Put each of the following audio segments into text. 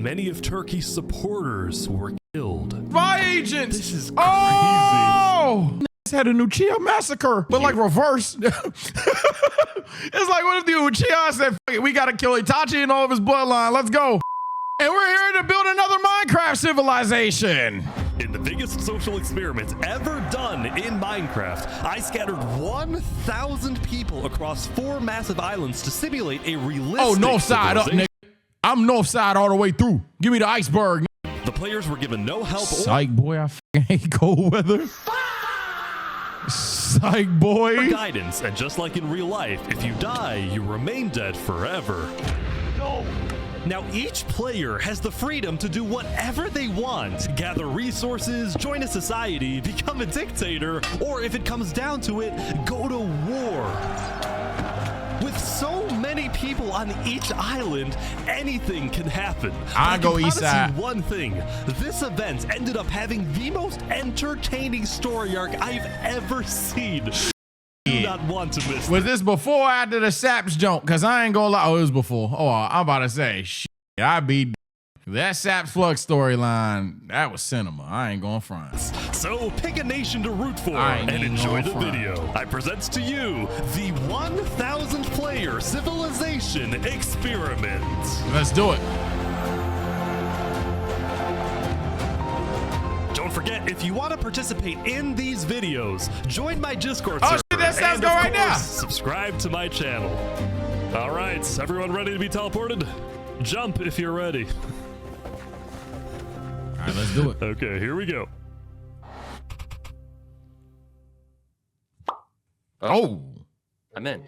Many of Turkey's supporters were killed. My agents! This is crazy. Oh! Had a Uchiha massacre, but like reverse. It's like, what if the Uchiha said, fuck it, we gotta kill Itachi and all of his bloodline, let's go. And we're here to build another Minecraft civilization. In the biggest social experiment ever done in Minecraft, I scattered 1,000 people across 4 massive islands to simulate a realistic Oh, north side up, nigga. I'm north side all the way through. Give me the iceberg. The players were given no help Psych, boy, I fucking hate cold weather. Psych, boy. or guidance, and just like in real life, if you die, you remain dead forever. No. Now, each player has the freedom to do whatever they want. Gather resources, join a society, become a dictator, or if it comes down to it, go to war. With so many people on each island, anything can happen. I go east side. One thing, this event ended up having the most entertaining story arc I've ever seen. Do not want to miss. Was this before or after the Saps jump? Cause I ain't gonna lie. Oh, it was before. Oh, I'm about to say, shit, I beat that Saps Flux storyline. That was cinema. I ain't going front. So pick a nation to root for and enjoy the video. I present to you the 1,000 player civilization experiment. Let's do it. Don't forget, if you want to participate in these videos, join my Discord Oh, server. shit, that sounds and good of right now. course, subscribe to my channel. All right, everyone ready to be teleported? Jump if you're ready. All right, let's do it. Okay, here we go. Oh. I'm in.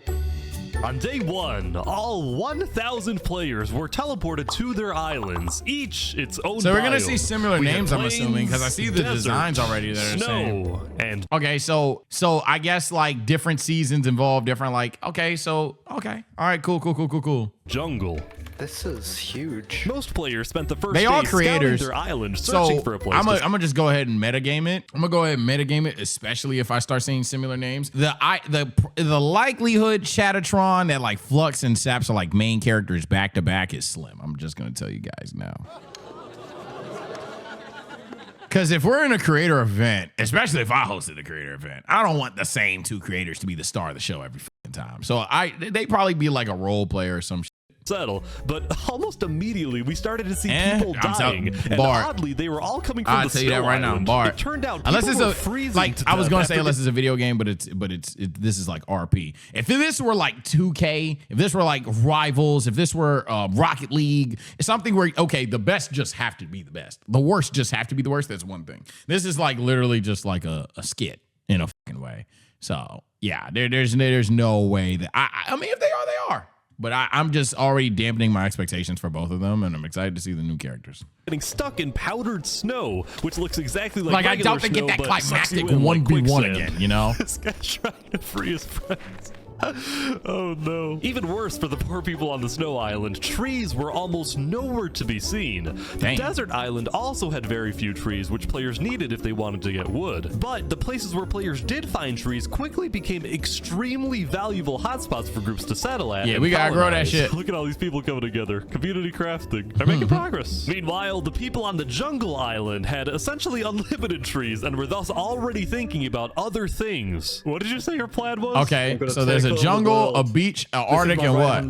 On day 1, all 1,000 players were teleported to their islands, each its own So we're gonna biome. see similar We had names, I'm assuming, because I plains, see the desert, designs already that are the same. snow, and Okay, so I guess like different seasons involve different okay, all right, cool. jungle. This is huge. Most players spent the first They day are scouting creators, their island, searching So for a place. I'm gonna just go ahead and metagame it. I'm gonna go ahead and metagame it, especially if I start seeing similar names. The likelihood Shattertron that like Flux and Saps are like main characters back to back is slim. I'm just gonna tell you guys now. Because if we're in a creator event, especially if I hosted a creator event, I don't want the same 2 creators to be the star of the show every time. So they probably be like a role player or some shit. settle, but almost immediately we started to see people I'm dying, and Bart, oddly they were all coming from I'll the tell you snow that right now, island. Bart. It turned out Unless people it's were a freezing like to I was death gonna say after unless it's a video game, but this is like RP. If this were like 2K, if this were like Rivals, if this were Rocket League, it's something where okay, the best just have to be the best, the worst just have to be the worst. That's one thing. This is like literally just like a skit in a fucking way. So yeah, there's no way that I mean if they are, they are. But I'm just already dampening my expectations for both of them, and I'm excited to see the new characters. getting stuck in powdered snow, which looks exactly like I doubt they get that climactic 1v1 again, you know? This guy's trying to free his friends. Oh no. Even worse for the poor people on the snow island, trees were almost nowhere to be seen. The Dang. desert island also had very few trees, which players needed if they wanted to get wood. But the places where players did find trees quickly became extremely valuable hotspots for groups to settle at. Yeah, and we gotta grow that colonize. shit. Look at all these people coming together. Community crafting. They're making progress. Meanwhile, the people on the jungle island had essentially unlimited trees and were thus already thinking about other things. What did you say your plan was? Okay, so there's a jungle, a beach, an Arctic, and what?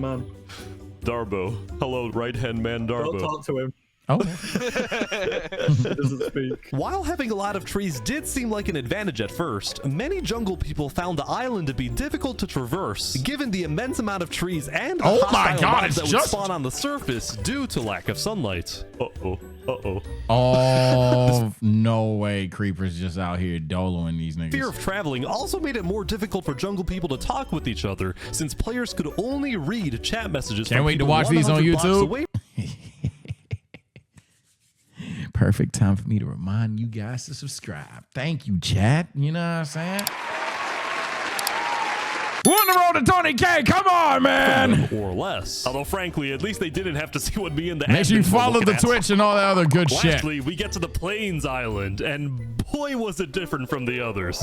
Darbo. Hello, right-hand man Darbo. Don't talk to him. Oh. He doesn't speak. While having a lot of trees did seem like an advantage at first, many jungle people found the island to be difficult to traverse, given the immense amount of trees and the Oh my hostile God, mobs it's that would just- spawn on the surface due to lack of sunlight. Uh-oh. Uh-oh. Oh, no way. Creepers just out here doloing these niggas. Fear of traveling also made it more difficult for jungle people to talk with each other, since players could only read chat messages. Can't from wait to people watch these on 100 blocks YouTube. away. Perfect time for me to remind you guys to subscribe. Thank you, chat. You know what I'm saying? One on the road to 20K. Come on, man. or less. Although, frankly, at least they didn't have to see what me and the Make sure you admins were follow looking the at. Twitch and all that other good shit. Lastly, we get to the Plains Island, and boy, was it different from the others.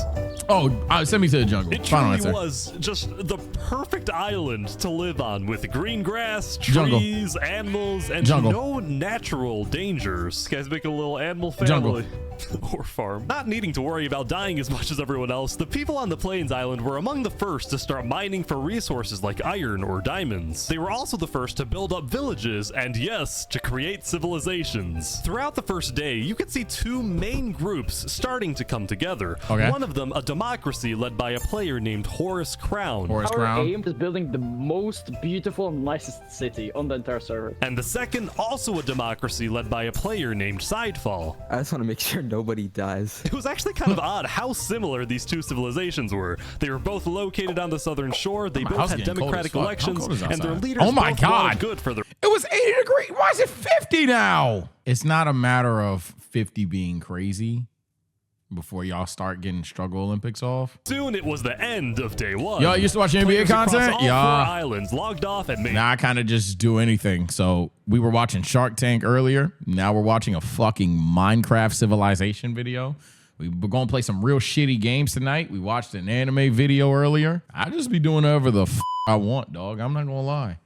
Oh, send me to the jungle. It Final truly answer. was just the perfect island to live on, with green grass, Jungle. trees, animals, and Jungle. no natural dangers. Guys, make a little animal Jungle. family. Or farm. Not needing to worry about dying as much as everyone else, the people on the Plains Island were among the first to start mining for resources like iron or diamonds. They were also the first to build up villages and, yes, to create civilizations. Throughout the first day, you could see two main groups starting to come together. Okay. One of them, a democracy led by a player named Horace Crown. Horace Our Crown. aim is building the most beautiful and nicest city on the entire server. And the second, also a democracy led by a player named Sidefall. I just want to make sure nobody dies. It was actually kind of odd how similar these two civilizations were. They were both located on the southern shore. They My both house had getting cold democratic as fuck. How elections, cold is and their outside? leaders Oh my both God. wanted good for their. It was 80 degrees. Why is it 50 now? It's not a matter of 50 being crazy before y'all start getting struggle Olympics off. Soon it was the end of day one. Y'all used to watch NBA Players across content? all four Yeah. islands logged off and made. Now I kind of just do anything. So we were watching Shark Tank earlier. Now we're watching a fucking Minecraft civilization video. We're going to play some real shitty games tonight. We watched an anime video earlier. I just be doing whatever the I want, dog. I'm not going to lie.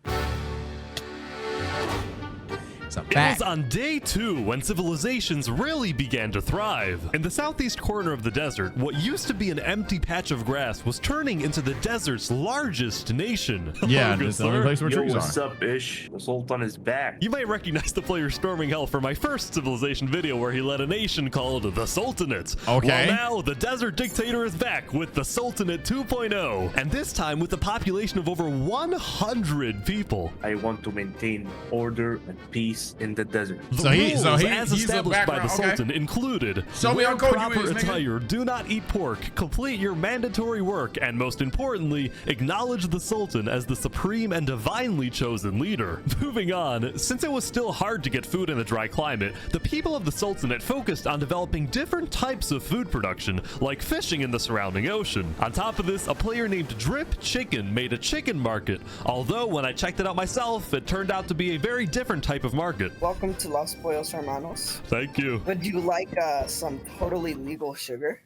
It's a It fact. was on day 2 when civilizations really began to thrive. In the southeast corner of the desert, what used to be an empty patch of grass was turning into the desert's largest nation. Yeah, Hello, it's good the only sir. place where Yo, trees what's are. up, Ish? The Sultan is back. You might recognize the player storming hell from my first civilization video where he led a nation called the Sultanate. Okay. Well, now the desert dictator is back with the Sultanate 2.0, and this time with a population of over 100 people. I want to maintain order and peace in the desert. The So he- rules, so he- as he's the established by the background, okay. Sultan, included Show me wear how cold you proper is, nigga. attire, do not eat pork, complete your mandatory work, and most importantly, acknowledge the Sultan as the supreme and divinely chosen leader. Moving on, since it was still hard to get food in a dry climate, the people of the Sultanate focused on developing different types of food production, like fishing in the surrounding ocean. On top of this, a player named Drip Chicken made a chicken market, although when I checked it out myself, it turned out to be a very different type of market. Welcome to Los Pollos Hermanos. Thank you. Would you like some totally legal sugar?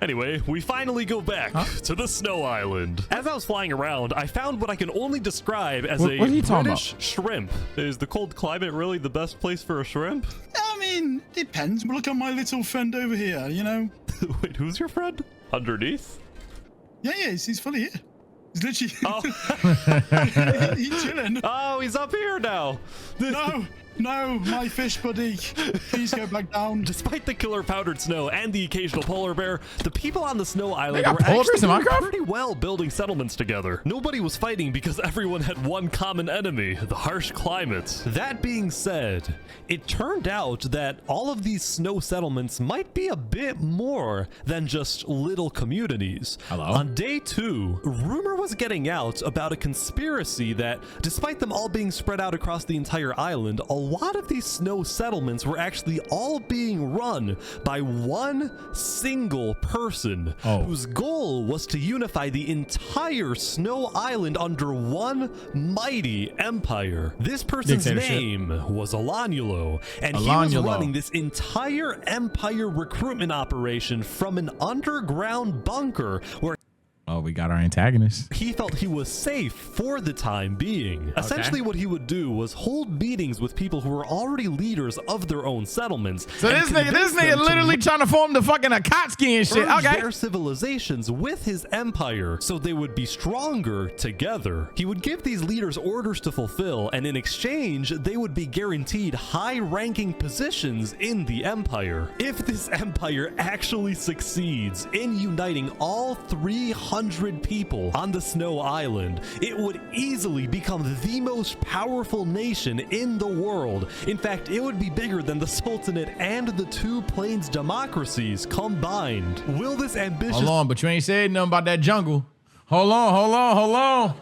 Anyway, we finally go back to the Snow Island. As I was flying around, I found what I can only describe as What a are you talking British shrimp. Is the cold climate really the best place for a shrimp? I mean, depends. Look at my little friend over here, you know? Wait, who's your friend? Underneath? Yeah, he's fully here. He's literally... Oh, he's chilling. oh, he's up here now. No, my fish buddy. Please go back down. Despite the killer powdered snow and the occasional polar bear, the people on the Snow Island got were polar actually bears in doing Minecraft? pretty well building settlements together. Nobody was fighting because everyone had one common enemy, the harsh climate. That being said, it turned out that all of these snow settlements might be a bit more than just little communities. Hello? On day 2, rumor was getting out about a conspiracy that, despite them all being spread out across the entire island, a lot of these snow settlements were actually all being run by one single person whose goal was to unify the entire Snow Island under one mighty empire. This person's Dictatorship. name was Alanulo, and he was running this entire empire recruitment operation from an underground bunker where Oh, we got our antagonist. he felt he was safe for the time being. Essentially, what he would do was hold meetings with people who were already leaders of their own settlements. So and this nigga convince them to literally trying to form the fucking Akatsuki and shit. merge Okay. their civilizations with his empire so they would be stronger together. He would give these leaders orders to fulfill, and in exchange, they would be guaranteed high-ranking positions in the empire. If this empire actually succeeds in uniting all 300 people on the Snow Island, it would easily become the most powerful nation in the world. In fact, it would be bigger than the Sultanate and the two Plains democracies combined. Will this ambitious Hold on, but you ain't said nothing about that jungle. Hold on.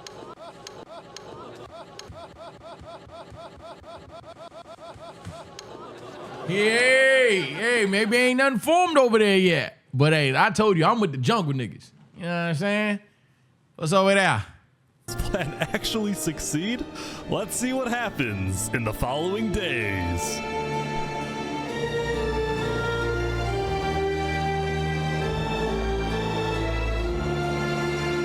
Hey, maybe ain't nothing formed over there yet. But hey, I told you, I'm with the jungle niggas. You know what I'm saying? What's over there? This plan actually succeed? Let's see what happens in the following days.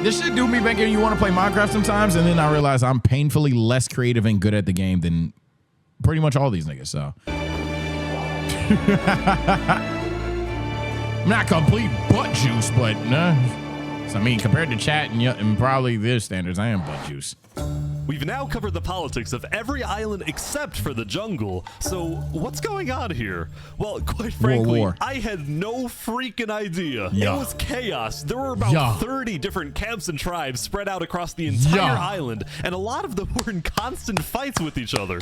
This shit do me making you want to play Minecraft sometimes, and then I realize I'm painfully less creative and good at the game than pretty much all these niggas, so. I'm not complete butt juice, but nah. So, I mean, compared to chat and probably their standards, I am butt juice. We've now covered the politics of every island except for the jungle. So what's going on here? Well, quite frankly, War. I had no freaking idea. Yeah. It was chaos. There were about 30 different camps and tribes spread out across the entire island, and a lot of them were in constant fights with each other.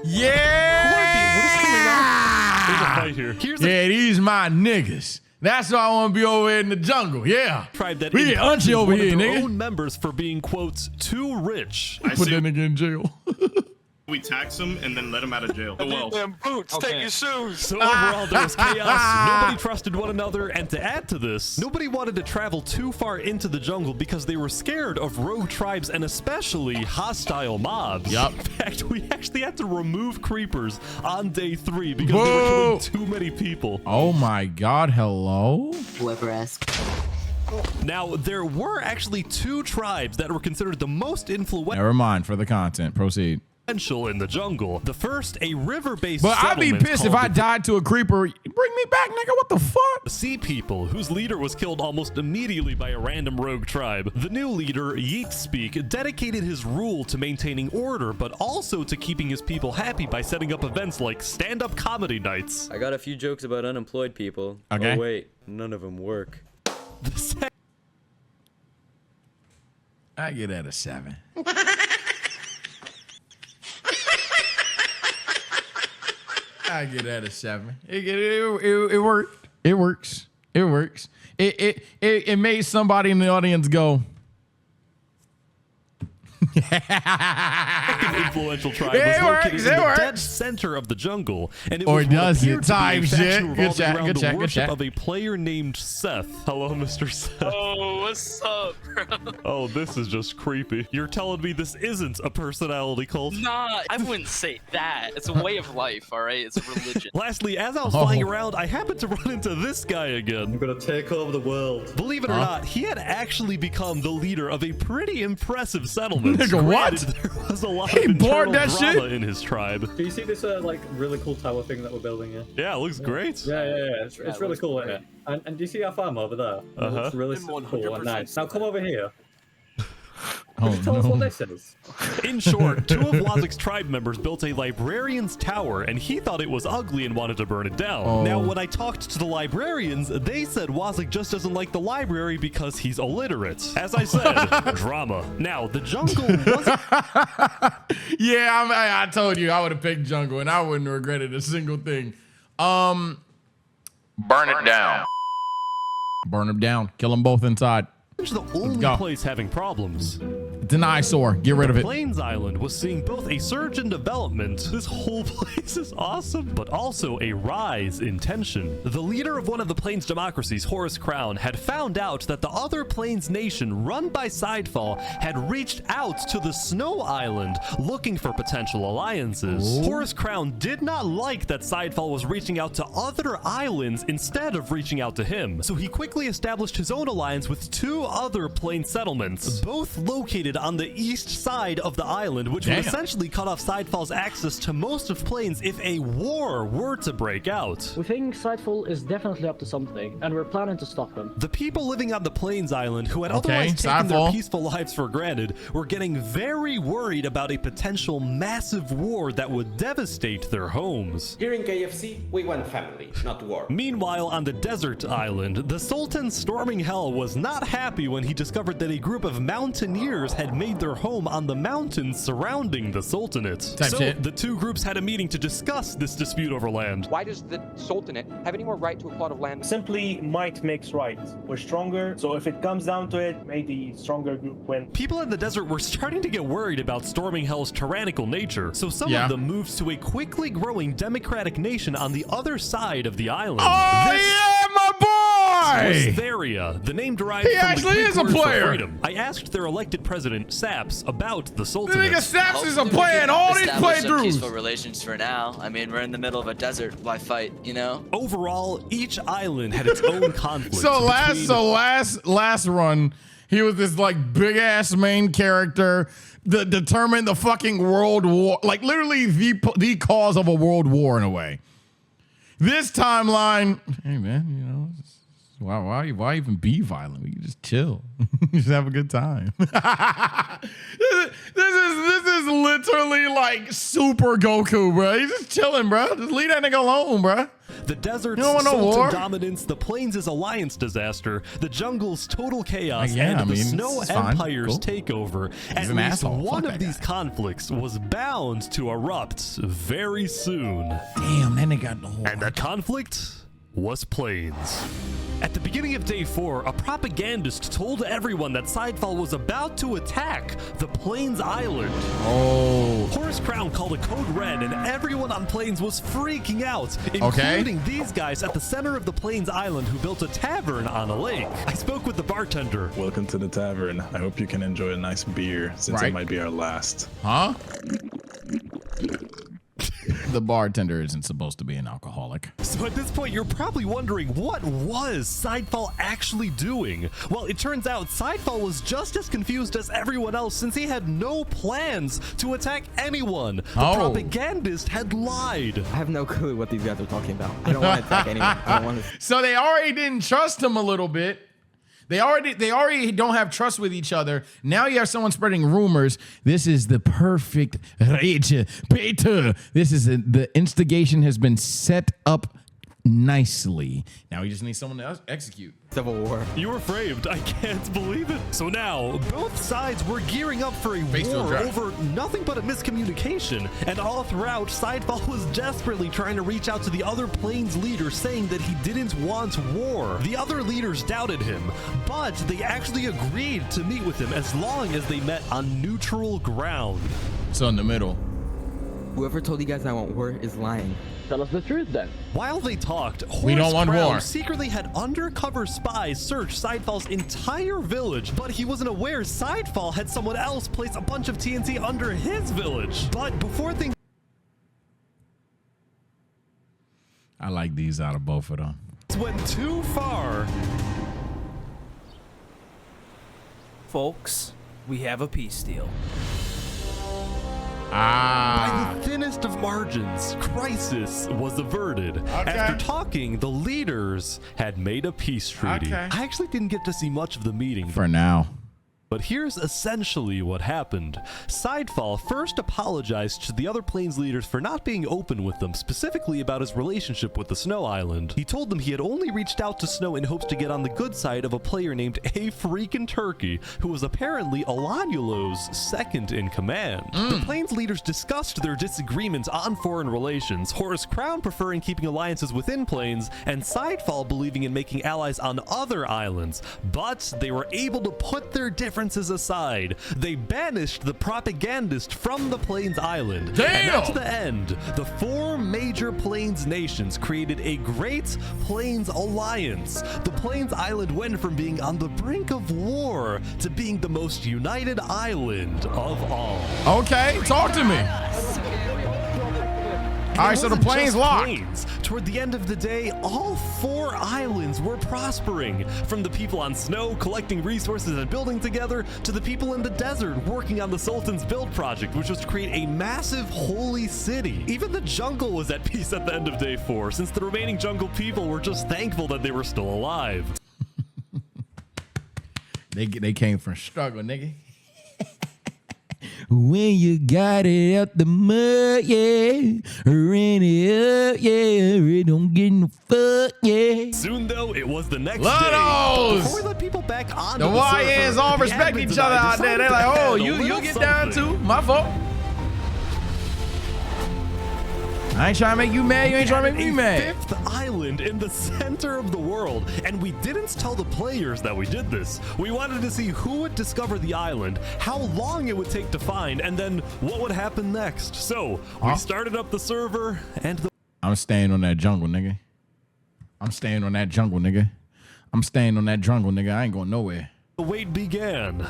Yeah! What is going on? There's a fight here. Here's Yeah, these my niggas. That's why I want to be over here in the jungle. Yeah. tribe that We get imprisoned unchy over one of here, their nigga. own members for being, quote, too rich. Put that nigga in jail. We tax him and then let him out of jail. Them boots, take your shoes. So overall, there was chaos. Nobody trusted one another, and to add to this, nobody wanted to travel too far into the jungle because they were scared of rogue tribes and especially hostile mobs. Yup. In fact, we actually had to remove creepers on day 3 because they were killing too many people. Oh my God, hello? Whoever-esque. Now, there were actually 2 tribes that were considered the most influential Never mind, for the content. Proceed. in the jungle. The first, a river-based But I'd be settlement pissed if called I the died to a creeper. Bring me back, nigga. What the fuck? Sea People, whose leader was killed almost immediately by a random rogue tribe. The new leader, Yeet Speak, dedicated his rule to maintaining order, but also to keeping his people happy by setting up events like stand-up comedy nights. I got a few jokes about unemployed people. Okay. Oh wait, none of them work. I get that a 7. I get that a 7. It worked. It works. It works. It made somebody in the audience go. Influential tribe It was located works, in it the works. dead center of the jungle, and it Or was what does appeared it? to be a Time faction shit. Good revolving chat, around good the chat, good worship chat. of a player named Seth. Hello, Mr. Seth. Oh, what's up, bro? Oh, this is just creepy. You're telling me this isn't a personality cult? Nah, I wouldn't say that. It's a way of life, all right? It's a religion. Lastly, as I was flying around, I happened to run into this guy again. I'm gonna take over the world. Believe it or not, he had actually become the leader of a pretty impressive settlement. Nigga, what? Granted, there was a lot He of bored internal that drama shit? in his tribe. Do you see this like really cool tower thing that we're building here? Yeah, it looks great. Yeah. It's really cool here. And do you see our farm over there? It looks really cool and nice. Now come over here. Oh, Tell us what no. this is. In short, 2 of Wazik's tribe members built a librarian's tower, and he thought it was ugly and wanted to burn it down. Oh. Now, when I talked to the librarians, they said Wazik just doesn't like the library because he's illiterate. As I said, drama. Now, the jungle wasn't... Yeah, I told you I would have picked jungle, and I wouldn't have regretted a single thing. Burn it down. Burn them down. Kill them both inside. the only go. place having problems. Deny sore. Get rid of it. Plains Island was seeing both a surge in development, this whole place is awesome, but also a rise in tension. The leader of one of the Plains democracies, Horus Crown, had found out that the other Plains nation, run by Sidefall, had reached out to the Snow Island looking for potential alliances. Horus Crown did not like that Sidefall was reaching out to other islands instead of reaching out to him, so he quickly established his own alliance with 2 other Plains settlements, both located on the east side of the island, which would essentially cut off Sidefall's access to most of Plains if a war were to break out. We think Sidefall is definitely up to something, and we're planning to stop him. The people living on the Plains Island, who had otherwise taken their peaceful lives for granted, were getting very worried about a potential massive war that would devastate their homes. Here in KFC, we want family, not war. Meanwhile, on the desert island, the Sultan storming hell was not happy when he discovered that a group of mountaineers had made their home on the mountains surrounding the Sultanate. The 2 groups had a meeting to discuss this dispute over land. Why does the Sultanate have any more right to a plot of land? Simply, might makes right. We're stronger, so if it comes down to it, may the stronger group win. People in the desert were starting to get worried about Storming Hell's tyrannical nature, so some of them moved to a quickly growing democratic nation on the other side of the island. Oh, yeah, my boy! Why? Theria. The name derived He from actually the Greek is a word for player. freedom. I asked their elected president, Saps, about the The Sultanate. nigga Saps is a player in all these playthroughs. Peaceful relations for now. I mean, we're in the middle of a desert. Why fight? You know. Overall, each island had its own conflict. Last run, he was this like big ass main character that determined the fucking world war, like literally the cause of a world war in a way. This timeline, hey man, you know, why even be violent? We can just chill, just have a good time. This is literally like Super Goku, bro. He's just chilling, bro. Just leave that nigga alone, bro. The desert's Sultan war? dominance, the plains' alliance disaster, the jungle's total chaos, Yeah, and I the mean, Snow it's fine. Empire's Cool. takeover. At an least asshole. one Fuck of that these guy. conflicts was bound to erupt very soon. Damn, that nigga got the whole. And that conflict was plains. At the beginning of day 4, a propagandist told everyone that Sidefall was about to attack the Plains Island. Oh. Horus Crown called a code red, and everyone on Plains was freaking out, including these guys at the center of the Plains Island who built a tavern on a lake. I spoke with the bartender. Welcome to the tavern. I hope you can enjoy a nice beer since it might be our last. Huh? The bartender isn't supposed to be an alcoholic. So at this point, you're probably wondering, what was Sidefall actually doing? Well, it turns out Sidefall was just as confused as everyone else since he had no plans to attack anyone. The propagandist had lied. I have no clue what these guys are talking about. I don't want to attack anyone. I don't want to. So they already didn't trust him a little bit. They already don't have trust with each other. Now you have someone spreading rumors. This is the perfect rage beta. This is the instigation has been set up nicely. Now we just need someone to execute. Civil war. You were framed. I can't believe it. So now, both sides were gearing up for a war over nothing but a miscommunication. And all throughout, Sidefall was desperately trying to reach out to the other Plains leader, saying that he didn't want war. The other leaders doubted him, but they actually agreed to meet with him as long as they met on neutral ground. So in the middle. Whoever told you guys I want war is lying. Tell us the truth then. While they talked, We don't want Crown war. secretly had undercover spies search Sidefall's entire village, but he wasn't aware Sidefall had someone else place a bunch of TNT under his village. But before things I like these out of both of them. went too far, Folks, we have a peace deal. by the thinnest of margins, crisis was averted. After talking, the leaders had made a peace treaty. I actually didn't get to see much of the meeting. For now. But here's essentially what happened. Sidefall first apologized to the other Plains leaders for not being open with them, specifically about his relationship with the Snow Island. He told them he had only reached out to Snow in hopes to get on the good side of a player named A Freakin' Turkey, who was apparently Alanulo's second in command. The Plains leaders discussed their disagreements on foreign relations, Horus Crown preferring keeping alliances within Plains, and Sidefall believing in making allies on other islands. But they were able to put their differences aside. They banished the propagandist from the Plains Island. And at the end, the 4 major Plains nations created a Great Plains Alliance. The Plains Island went from being on the brink of war to being the most united island of all. Okay, talk to me. All right, so the plane's locked. Toward the end of the day, all 4 islands were prospering. From the people on Snow collecting resources and building together, to the people in the desert working on the Sultan's build project, which was to create a massive holy city. Even the jungle was at peace at the end of day 4, since the remaining jungle people were just thankful that they were still alive. They came from struggle, nigga. When you got it out the mud, yeah, ran it up, yeah, it don't get no fuck, yeah. Soon, though, it was the next Lotos! day. Before we let people back on The YNs all the respect admins each and other I out there. They're decided like, to oh, add a you little get down something. too. My fault. I ain't trying to make you mad. You ain't trying to make me mad. 5th island in the center of the world, and we didn't tell the players that we did this. We wanted to see who would discover the island, how long it would take to find, and then what would happen next. So we started up the server, and I'm staying on that jungle, nigga. I'm staying on that jungle, nigga. I'm staying on that jungle, nigga. I ain't going nowhere. The wait began.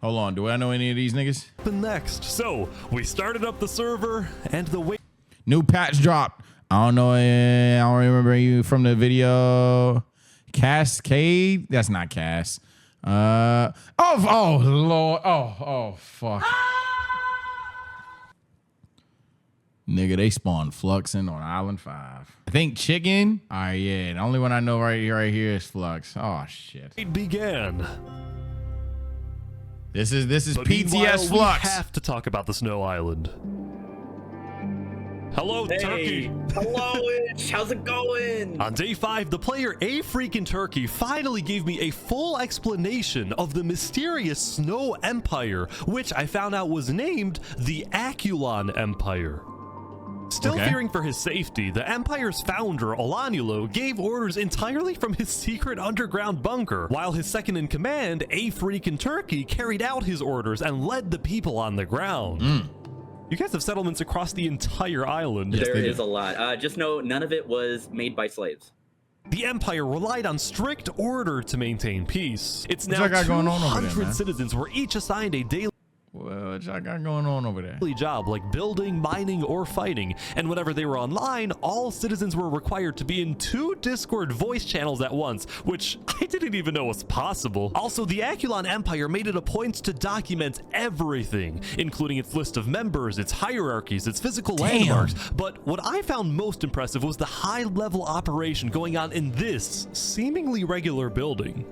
Hold on, do I know any of these niggas? The next. So we started up the server and the wait. New patch dropped. I don't know. I don't remember you from the video. Cascade. That's not Cass. Oh Lord. Oh fuck. Nigga, they spawned Fluxing on Island 5. I think Chicken. All right, yeah. The only one I know right here is Flux. Oh shit. It began. This is But PTS meanwhile, Flux. We have to talk about the Snow Island. Hello, Turkey. Hello, Itch. How's it going? On day 5, the player A Freakin' Turkey finally gave me a full explanation of the mysterious Snow Empire, which I found out was named the Aculon Empire. Still fearing for his safety, the Empire's founder, Olanulo, gave orders entirely from his secret underground bunker, while his second in command, A Freakin' Turkey, carried out his orders and led the people on the ground. You guys have settlements across the entire island. There is a lot. Just know none of it was made by slaves. The Empire relied on strict order to maintain peace. It's now What's that got going on over there, 200 man? citizens were each assigned a daily Well, what y'all got going on over there? job like building, mining, or fighting, and whenever they were online, all citizens were required to be in 2 Discord voice channels at once, which I didn't even know was possible. Also, the Aculon Empire made it a point to document everything, including its list of members, its hierarchies, its physical landmarks. But what I found most impressive was the high-level operation going on in this seemingly regular building.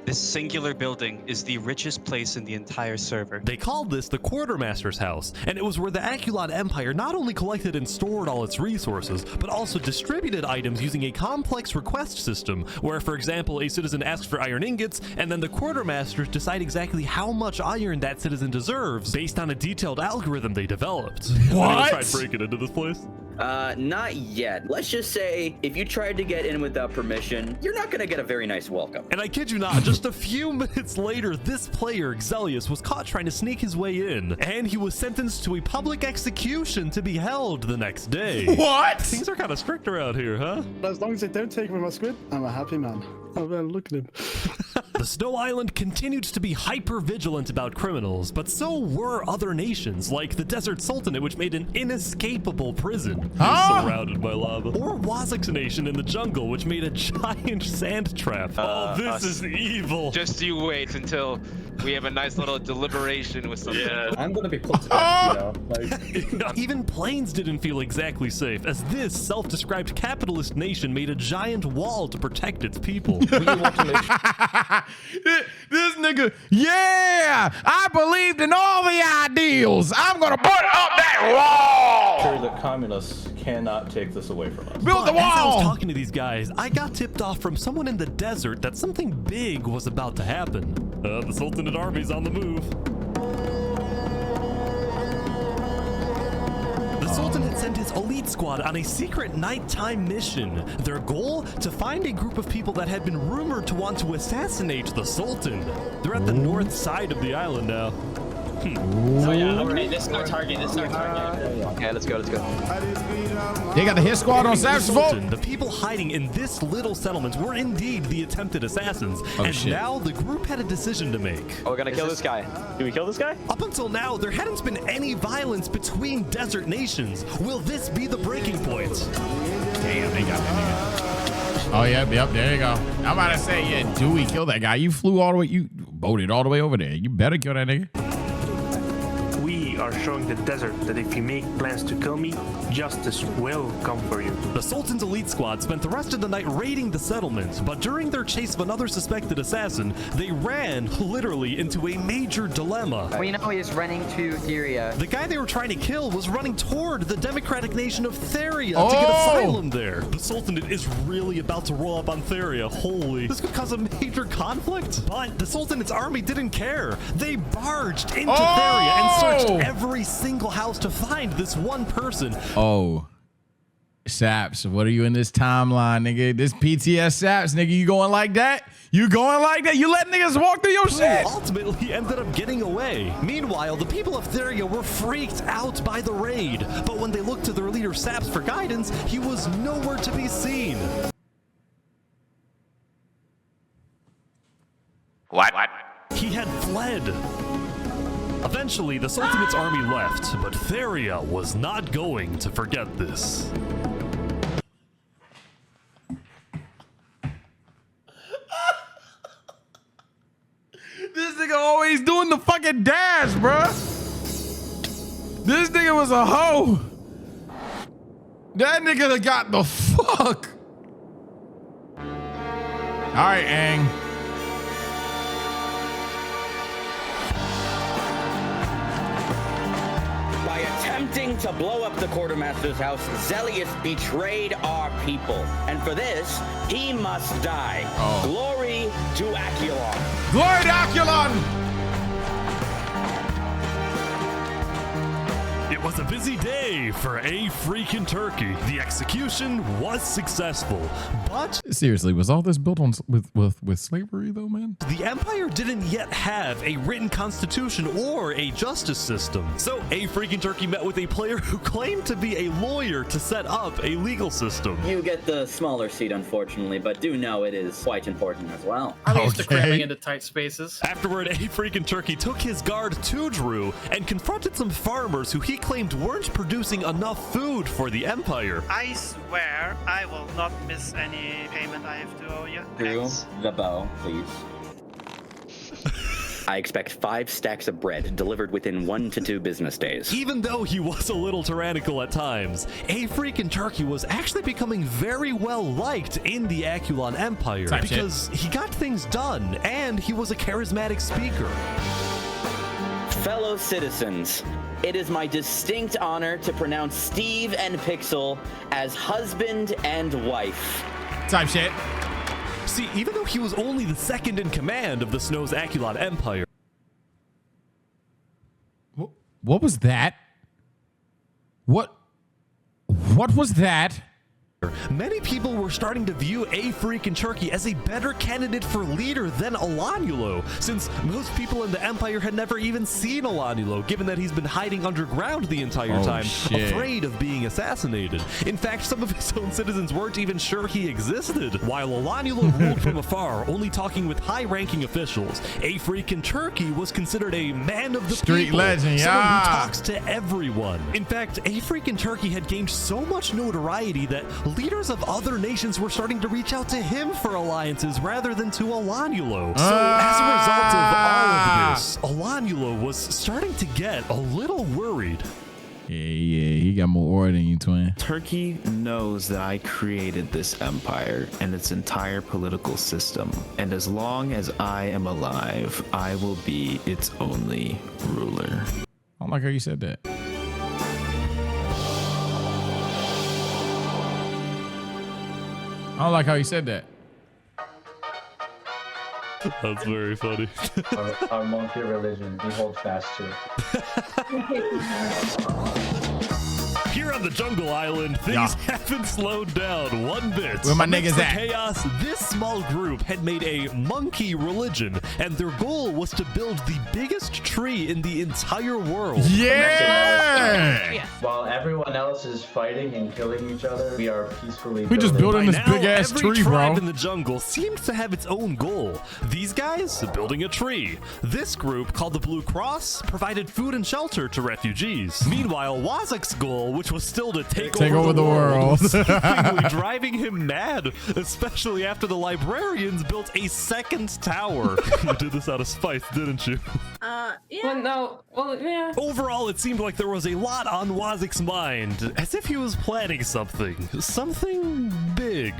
This singular building is the richest place in the entire server. They called this the Quartermaster's House, and it was where the Aculon Empire not only collected and stored all its resources, but also distributed items using a complex request system, where, for example, a citizen asks for iron ingots, and then the Quartermasters decide exactly how much iron that citizen deserves based on a detailed algorithm they developed. What? Tried breaking into this place? Not yet. Let's just say, if you tried to get in without permission, you're not gonna get a very nice welcome. And I kid you not, just a few minutes later, this player, Xelius, was caught trying to sneak his way in, and he was sentenced to a public execution to be held the next day. What? Things are kind of strict around here, huh? As long as they don't take away my squid, I'm a happy man. Oh man, look at him. The Snow Island continued to be hyper-vigilant about criminals, but so were other nations, like the Desert Sultanate, which made an inescapable prison surrounded by lava, or Wazak's nation in the jungle, which made a giant sand trap. Oh, this is evil. Just you wait until we have a nice little deliberation with some. I'm gonna be put to death, you know. Like, even planes didn't feel exactly safe, as this self-described capitalist nation made a giant wall to protect its people. This nigga, yeah, I believed in all the ideals. I'm gonna put up that wall. Sure, the communists cannot take this away from us. Build the As I was wall. talking to these guys, I got tipped off from someone in the desert that something big was about to happen. The Sultanate army's on the move. The Sultan had sent his elite squad on a secret nighttime mission. Their goal? To find a group of people that had been rumored to want to assassinate the Sultan. They're at the north side of the island now. Oh yeah, okay, this is our target, Okay, let's go, let's go. They got the hit squad on Savage Vault. Sultan, the people hiding in this little settlement were indeed the attempted assassins, and now the group had a decision to make. Oh, we're gonna kill this guy. Do we kill this guy? Up until now, there hadn't been any violence between desert nations. Will this be the breaking point? Damn, they got that nigga. Oh, yep, there you go. I'm about to say, yeah, Dewey, kill that guy. You flew all the way, you boated all the way over there. You better kill that nigga. We are showing the desert that if you make plans to kill me, justice will come for you. The Sultan's elite squad spent the rest of the night raiding the settlement, but during their chase of another suspected assassin, they ran, literally, into a major dilemma. We know he's running to Theria. The guy they were trying to kill was running toward the democratic nation of Theria to get asylum there. The Sultanate is really about to roll up on Theria. Holy. This could cause a major conflict. But the Sultanate's army didn't care. They barged into Theria and searched every single house to find this one person. Oh, Saps, what are you in this timeline, nigga? This PTS Saps, nigga, you going like that? You going like that? You letting niggas walk through your shit? Ultimately ended up getting away. Meanwhile, the people of Theria were freaked out by the raid, but when they looked to their leader Saps for guidance, he was nowhere to be seen. What? He had fled. Eventually, the Sultanate's army left, but Theria was not going to forget this. This nigga always doing the fucking dash, bruh. This nigga was a hoe. That nigga got the fuck. All right, Aang. By attempting to blow up the quartermaster's house, Zelius betrayed our people. And for this, he must die. Glory to Aculon. Glory to Aculon. It was a busy day for a freaking turkey. The execution was successful, but Seriously, was all this built on with slavery though, man? the Empire didn't yet have a written constitution or a justice system. So a freaking turkey met with a player who claimed to be a lawyer to set up a legal system. You get the smaller seat, unfortunately, but do know it is quite important as well. I'm used to cramming into tight spaces. Afterward, a freaking turkey took his guard to Drew and confronted some farmers who he claimed weren't producing enough food for the Empire. I swear I will not miss any payment I have to owe you. Drew, the bow, please. I expect 5 stacks of bread delivered within 1 to 2 business days. Even though he was a little tyrannical at times, a freaking turkey was actually becoming very well liked in the Aculon Empire because he got things done and he was a charismatic speaker. Fellow citizens, it is my distinct honor to pronounce Steve and Pixel as husband and wife. Type shit. See, even though he was only the second in command of the Snow's Aculon Empire. What was that? What was that? Many people were starting to view a freaking turkey as a better candidate for leader than Alanulo, since most people in the Empire had never even seen Alanulo, given that he's been hiding underground the entire time, afraid of being assassinated. In fact, some of his own citizens weren't even sure he existed. While Alanulo ruled from afar, only talking with high-ranking officials, a freaking turkey was considered a man of the street people, legend, someone who talks to everyone. In fact, a freaking turkey had gained so much notoriety that leaders of other nations were starting to reach out to him for alliances rather than to Alanulo. So as a result of all of this, Alanulo was starting to get a little worried. Yeah, he got more aura than you, twin. Turkey knows that I created this empire and its entire political system. And as long as I am alive, I will be its only ruler. I don't like how you said that. I don't like how you said that. That's very funny. Our monkey religion, we hold fast to it. Here on the Jungle Island, things haven't slowed down one bit. Where my Amidst niggas the at? chaos, this small group had made a monkey religion, and their goal was to build the biggest tree in the entire world. Yeah! While everyone else is fighting and killing each other, we are peacefully We just building this By now, big ass every tree, tribe bro. in the jungle seemed to have its own goal. These guys building a tree. This group, called the Blue Cross, provided food and shelter to refugees. Meanwhile, Wazak's goal, which was still to take over the world, was seemingly driving him mad, especially after the librarians built a second tower. You did this out of spite, didn't you? Yeah. Overall, it seemed like there was a lot on Wazak's mind, as if he was planning something big.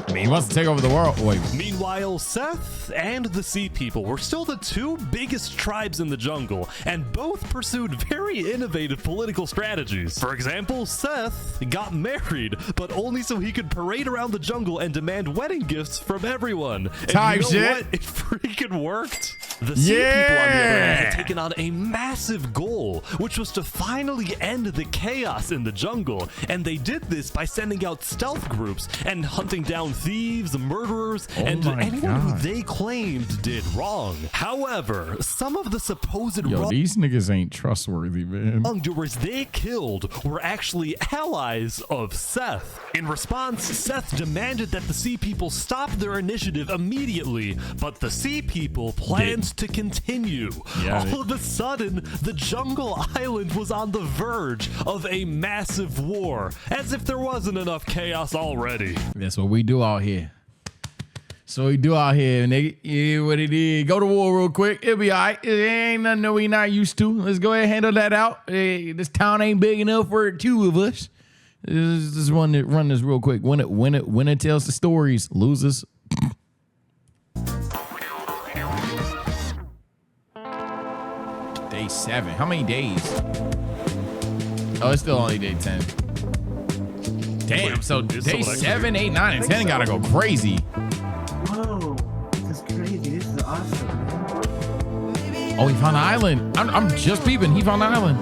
I mean, he wants to take over the world. Wait. Meanwhile, Seth and the Sea People were still the 2 biggest tribes in the jungle, and both pursued very innovative political strategies. For example, Seth got married, but only so he could parade around the jungle and demand wedding gifts from everyone. And Type you know shit. what? It freaking worked. The sea people, on the other hand, had taken on a massive goal, which was to finally end the chaos in the jungle, and they did this by sending out stealth groups and hunting down thieves, murderers, and anyone who they claimed did wrong. However, some of the supposed these niggas ain't trustworthy, man. wrongdoers they killed were actually allies of Seth. In response, Seth demanded that the sea people stop their initiative immediately, but the sea people planned to continue. All of a sudden, the jungle island was on the verge of a massive war, as if there wasn't enough chaos already. That's what we do out here. So we do out here, nigga. Yeah, what it is. Go to war real quick. It'll be all right. It ain't nothing that we not used to. Let's go ahead and handle that out. Hey, this town ain't big enough for two of us. Just run this real quick. Winner tells the stories. Losers. Day 7. How many days? Oh, it's still only day 10. Damn, so day 7, 8, 9, and 10 gotta go crazy. Whoa, this is crazy. This is awesome, man. Oh, he found an island. I'm just peeping. He found an island.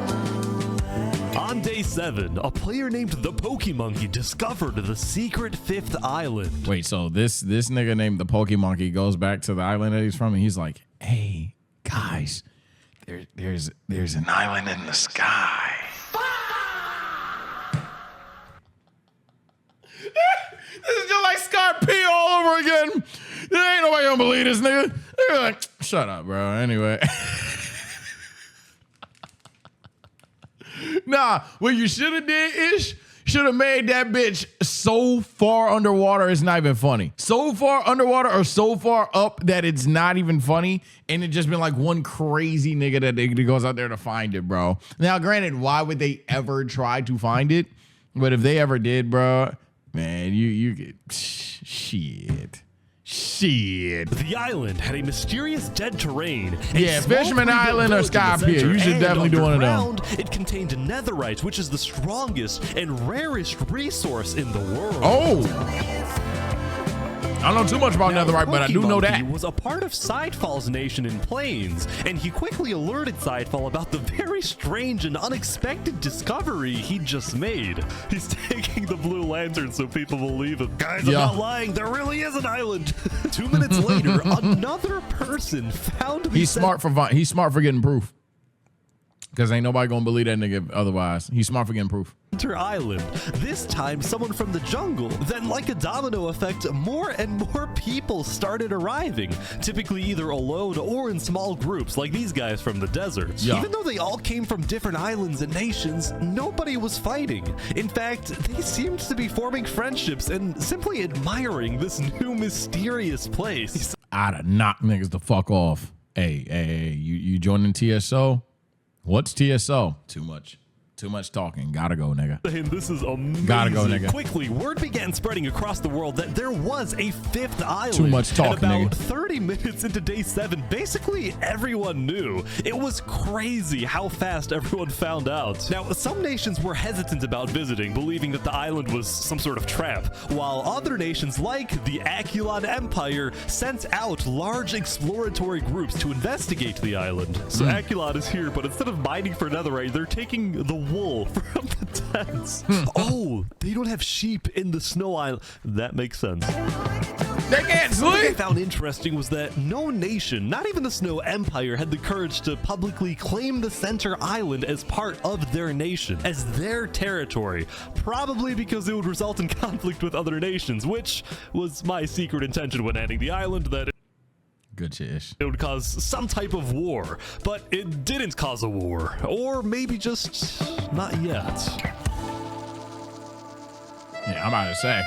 On day 7, a player named the Pokemonkey discovered the secret 5th island. Wait, so this nigga named the Pokemonkey goes back to the island that he's from, and he's like, "Hey, guys, there's an island in the sky." This is just like Scott P all over again. There ain't nobody gonna believe this nigga. They're like, shut up, bro. Anyway. Nah, what you should have did is should have made that bitch so far underwater it's not even funny. So far underwater or so far up that it's not even funny, and it just been like one crazy nigga that goes out there to find it, bro. Now, granted, why would they ever try to find it? But if they ever did, bro, man, you get shit. The island had a mysterious dead terrain. Yeah, Fisherman Island or Sky Pier. You should definitely do one of them. It contained netherite, which is the strongest and rarest resource in the world. Oh! I don't know too much about netherite, but I do know that. He was a part of Sidefall's nation in Plains, and he quickly alerted Sidefall about the very strange and unexpected discovery he just made. He's taking the blue lantern so people believe him. Guys, I'm not lying. There really is an island. 2 minutes later, another person found the He's smart for getting proof. Because ain't nobody gonna believe that nigga otherwise. He's smart for getting proof. Island. This time, someone from the jungle. Then, like a domino effect, more and more people started arriving, typically either alone or in small groups, like these guys from the desert. Even though they all came from different islands and nations, nobody was fighting. In fact, they seemed to be forming friendships and simply admiring this new mysterious place. I'd have knocked niggas the fuck off. Hey, you joining TSO? What's TSO? Too much talking. Gotta go, nigga. And this is amazing. Gotta go, nigga. Quickly, word began spreading across the world that there was a 5th island. Too much talking, and about nigga. 30 minutes into day 7, basically everyone knew. It was crazy how fast everyone found out. Now, some nations were hesitant about visiting, believing that the island was some sort of trap, while other nations like the Aculon Empire sent out large exploratory groups to investigate the island. So Aculon is here, but instead of mining for netherite, they're taking the wool from the tents. Oh, they don't have sheep in the snow island. That makes sense. They can't sleep. What I found interesting was that no nation, not even the Snow Empire, had the courage to publicly claim the center island as part of their nation, as their territory, probably because it would result in conflict with other nations, which was my secret intention when adding the island, that good shit. it would cause some type of war, but it didn't cause a war, or maybe just not yet. Yeah, I'm about to say,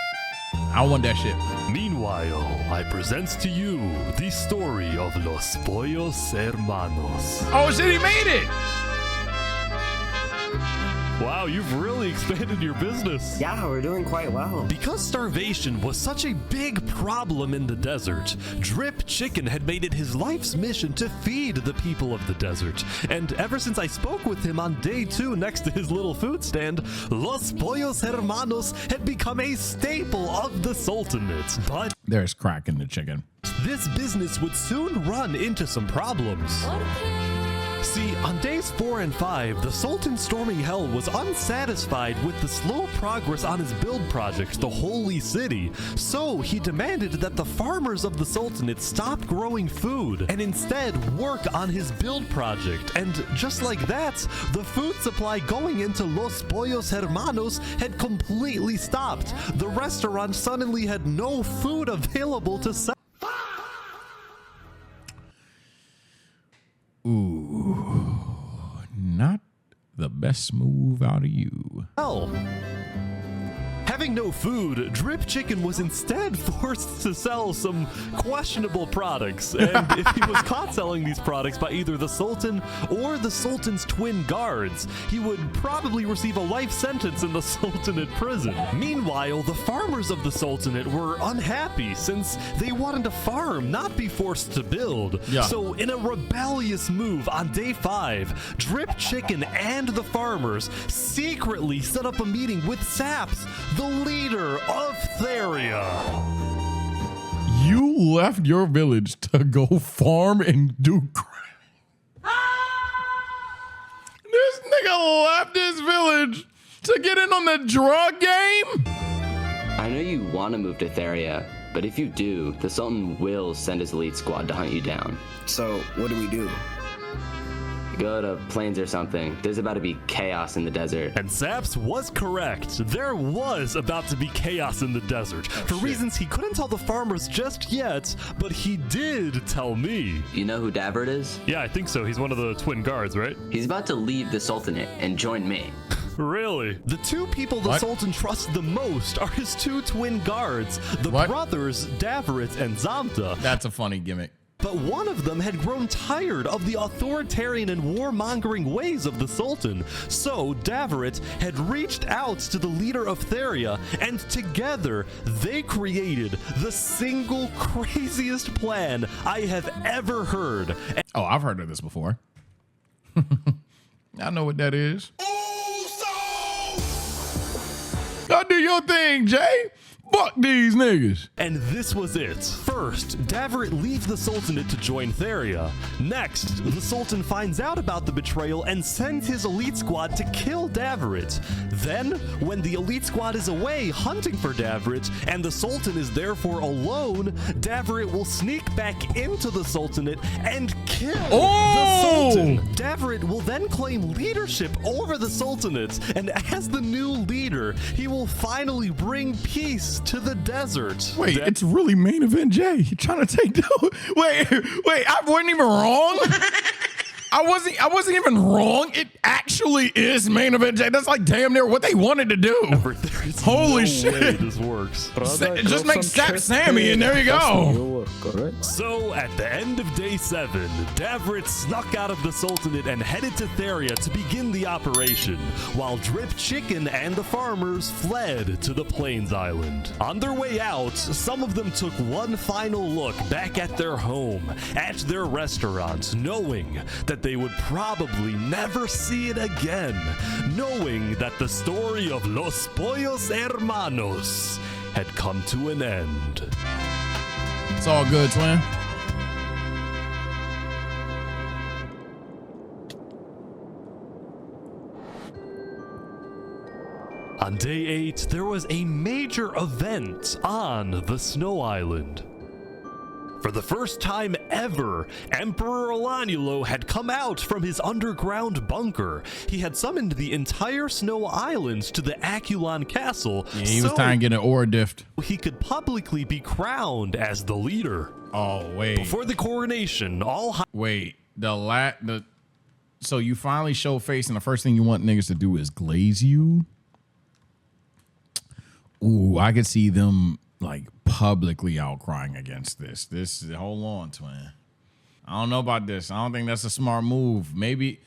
I want that shit. Meanwhile, I present to you the story of Los Pollos Hermanos. Oh shit, he made it! Wow, you've really expanded your business. Yeah, we're doing quite well. Because starvation was such a big problem in the desert, Drip Chicken had made it his life's mission to feed the people of the desert. And ever since I spoke with him on day 2 next to his little food stand, Los Pollos Hermanos had become a staple of the Sultanate. But there's crack in the chicken. This business would soon run into some problems. See, on days 4 and 5, the Sultan storming hell was unsatisfied with the slow progress on his build project, the Holy City. So he demanded that the farmers of the Sultanate stop growing food and instead work on his build project. And just like that, the food supply going into Los Pollos Hermanos had completely stopped. The restaurant suddenly had no food available to sell. Ooh, not the best move out of you. Hell. Having no food, Drip Chicken was instead forced to sell some questionable products. And if he was caught selling these products by either the Sultan or the Sultan's twin guards, he would probably receive a life sentence in the Sultanate prison. Meanwhile, the farmers of the Sultanate were unhappy since they wanted to farm, not be forced to build. Yeah. So in a rebellious move on day 5, Drip Chicken and the farmers secretly set up a meeting with Saps, the leader of Theria. You left your village to go farm and do crap. This nigga left his village to get in on the drug game? I know you want to move to Theria, but if you do, the Sultan will send his elite squad to hunt you down. So, what do we do? Go to Plains or something. There's about to be chaos in the desert. And Saps was correct. There was about to be chaos in the desert. For reasons he couldn't tell the farmers just yet, but he did tell me. You know who Davert is? Yeah, I think so. He's one of the twin guards, right? He's about to leave the Sultanate and join me. Really? The 2 people the Sultan trusts the most are his 2 twin guards, the brothers Davert and Zamta. That's a funny gimmick. But one of them had grown tired of the authoritarian and warmongering ways of the Sultan. So Davert had reached out to the leader of Theria, and together they created the single craziest plan I have ever heard. Oh, I've heard of this before. I know what that is. Go do your thing, Jay. Fuck these niggas. And this was it. First, Davert leaves the Sultanate to join Theria. Next, the Sultan finds out about the betrayal and sends his elite squad to kill Davert. Then, when the elite squad is away hunting for Davert and the Sultan is therefore alone, Davert will sneak back into the Sultanate and kill the Sultan. Davert will then claim leadership over the Sultanate, and as the new leader, he will finally bring peace to the desert. Wait, it's really main event Jay. You trying to take down? Wait, I wasn't even wrong. I wasn't even wrong. It actually is main event Jay. That's like damn near what they wanted to do. Holy shit. Way this works. Just make Sap Sammy and there you go. So at the end of day 7, Davert snuck out of the Sultanate and headed to Theria to begin the operation, while Drip Chicken and the farmers fled to the Plains Island. On their way out, some of them took one final look back at their home, at their restaurant, knowing that they would probably never see it again, knowing that the story of Los Pollos Hermanos had come to an end. It's all good, twin. On day 8, there was a major event on the Snow Island. For the first time ever, Emperor Olanulo had come out from his underground bunker. He had summoned the entire Snow Island to the Aculon castle. Yeah, he was trying to get an ore dift. He could publicly be crowned as the leader. Oh, wait. Before the coronation, so you finally show face and the first thing you want niggas to do is glaze you? Ooh, I could see them like publicly outcrying against this. Hold on, twin. I don't know about this. I don't think that's a smart move. Maybe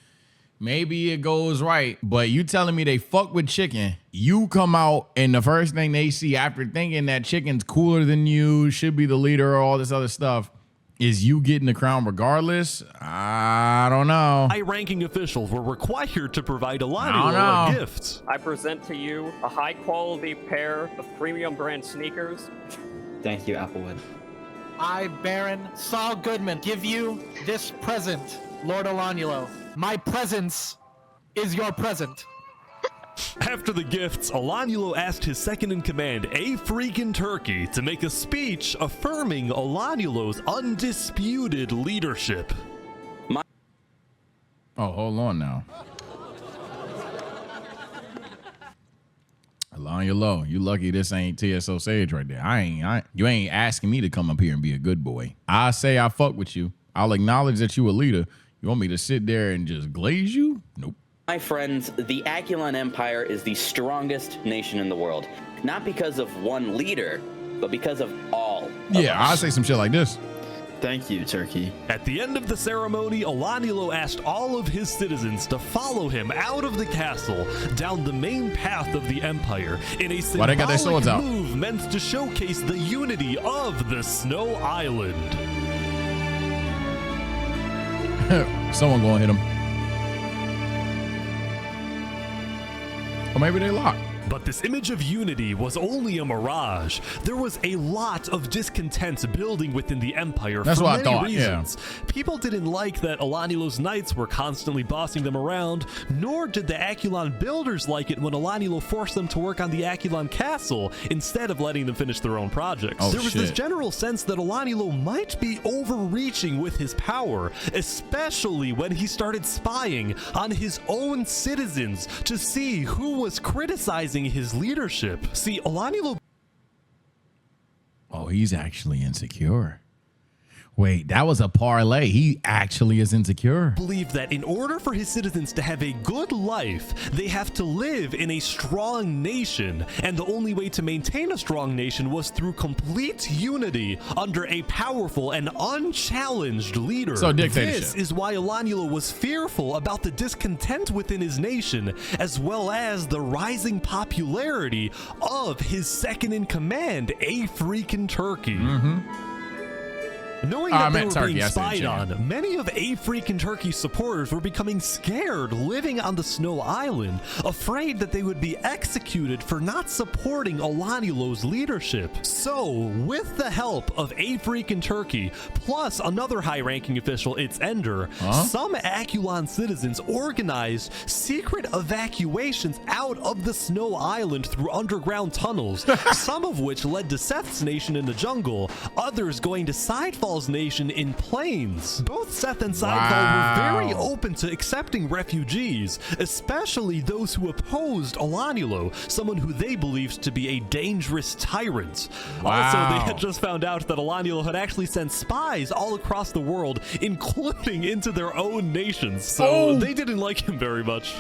Maybe it goes right, but you telling me they fuck with chicken. You come out and the first thing they see after thinking that chicken's cooler than you, should be the leader, or all this other stuff, is you getting the crown regardless? I don't know. High-ranking officials were required to provide Alanilo a gift. I present to you a high-quality pair of premium brand sneakers. Thank you, Applewood. I, Baron Saul Goodman, give you this present, Lord Alanilo. My presence is your present. After the gifts, Alanilo asked his second-in-command, A Freakin' Turkey, to make a speech affirming Alanilo's undisputed leadership. Oh, hold on now. Alanilo, you lucky this ain't TSO Sage right there. You ain't asking me to come up here and be a good boy. I say I fuck with you. I'll acknowledge that you a leader. You want me to sit there and just glaze you? Nope. My friends, the Aculon Empire is the strongest nation in the world. Not because of one leader, but because of all. Yeah, I'll say some shit like this. Thank you, Turkey. At the end of the ceremony, Alanilo asked all of his citizens to follow him out of the castle, down the main path of the Empire, in a symbolic move meant to showcase the unity of the Snow Island. Someone gonna hit him. Or maybe they locked. But this image of unity was only a mirage. There was a lot of discontent building within the Empire for many reasons. People didn't like that Alanilo's knights were constantly bossing them around, nor did the Aculon builders like it when Alanilo forced them to work on the Aculon castle instead of letting them finish their own projects. There was this general sense that Alanilo might be overreaching with his power, especially when he started spying on his own citizens to see who was criticizing his leadership. See, Alanilo... Oh, he's actually insecure. Wait, that was a parlay. He actually is insecure. Believed that in order for his citizens to have a good life, they have to live in a strong nation. And the only way to maintain a strong nation was through complete unity under a powerful and unchallenged leader. So dictatorship. This is why Alanilo was fearful about the discontent within his nation, as well as the rising popularity of his second-in-command, A Freakin' Turkey. Knowing that they were being spied on, many of A Freakin' Turkey's supporters were becoming scared living on the Snow Island, afraid that they would be executed for not supporting Alanilo's leadership. So, with the help of A Freakin' Turkey, plus another high-ranking official, its Ender, some Aculon citizens organized secret evacuations out of the Snow Island through underground tunnels, some of which led to Seth's nation in the jungle, others going to Sidefall's nation in plains. Both Seth and Sidefall were very open to accepting refugees, especially those who opposed Alanilo, someone who they believed to be a dangerous tyrant. Also, they had just found out that Alanilo had actually sent spies all across the world, including into their own nations, so they didn't like him very much.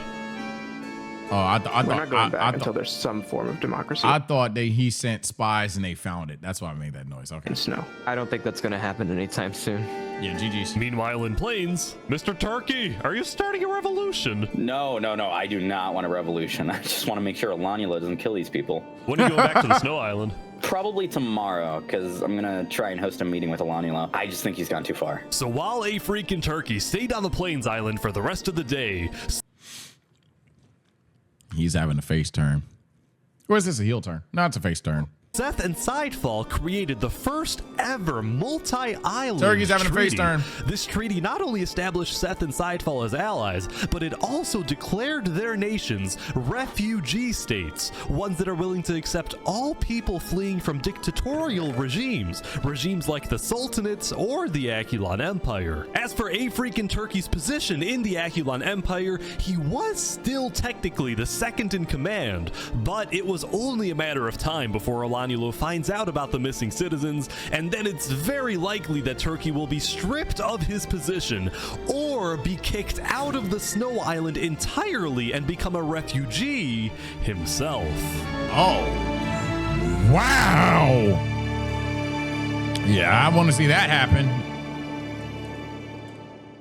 Oh, I thought we're not going back until there's some form of democracy. I thought he sent spies and they found it. That's why I made that noise. Okay. Snow. I don't think that's going to happen anytime soon. Yeah, GG's. Meanwhile, in Plains, Mr. Turkey, are you starting a revolution? No, I do not want a revolution. I just want to make sure Alanilo doesn't kill these people. When are you going back to the Snow Island? Probably tomorrow, because I'm going to try and host a meeting with Alanilo. I just think he's gone too far. So while A Freakin' Turkey stayed on the Plains Island for the rest of the day... He's having a face turn. Or is this a heel turn? No, it's a face turn. Seth and Sidefall created the first ever multi-island Turkey's having treaty. a face turn. This treaty not only established Seth and Sidefall as allies, but it also declared their nations refugee states, ones that are willing to accept all people fleeing from dictatorial regimes like the Sultanate or the Aculon Empire. As for A Freakin' Turkey's position in the Aculon Empire, he was still technically the second in command, but it was only a matter of time before Alanilo finds out about the missing citizens, and then it's very likely that Turkey will be stripped of his position or be kicked out of the Snow Island entirely and become a refugee himself. Oh, wow. Yeah, I want to see that happen.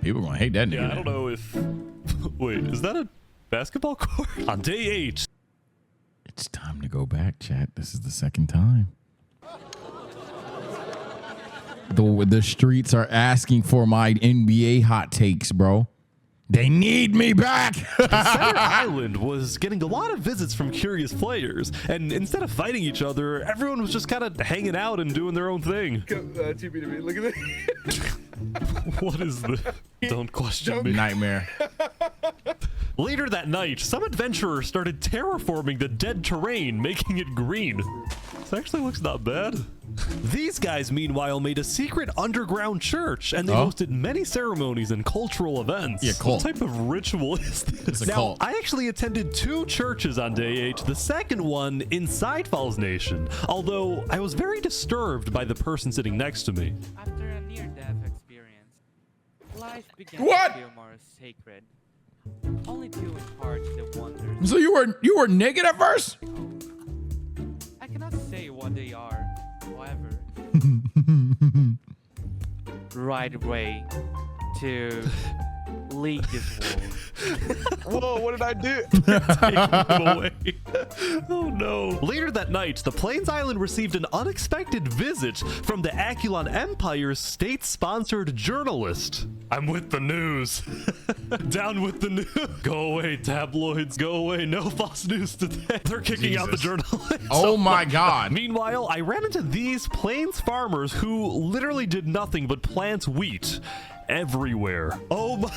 People gonna hate that nigga. Yeah, I don't know if... Wait, is that a basketball court? On day 8. It's time to go back, chat. This is the second time. The streets are asking for my NBA hot takes, bro. They need me back. The center island was getting a lot of visits from curious players, and instead of fighting each other, everyone was just kind of hanging out and doing their own thing. TB to me. Look at this. What is this? Don't question me. Nightmare. Later that night, some adventurers started terraforming the dead terrain, making it green. This actually looks not bad. These guys, meanwhile, made a secret underground church, and they hosted many ceremonies and cultural events. Yeah, cult. What type of ritual is this? It's a now, cult. I actually attended 2 churches on day 8, the second one inside Falls Nation, although I was very disturbed by the person sitting next to me. After a near-death experience, life began What? to feel more sacred. Only due in part to the wonders. So you were naked at first? I cannot say what they are, however. Right way to lead this world. Whoa, what did I do? Take him away. Oh no. Later that night, the Plains Island received an unexpected visit from the Aculon Empire's state-sponsored journalist. I'm with the news. Down with the news. Go away, tabloids. Go away. No false news today. They're kicking out the journalist. Oh my God. Meanwhile, I ran into these Plains farmers who literally did nothing but plant wheat everywhere. Oh my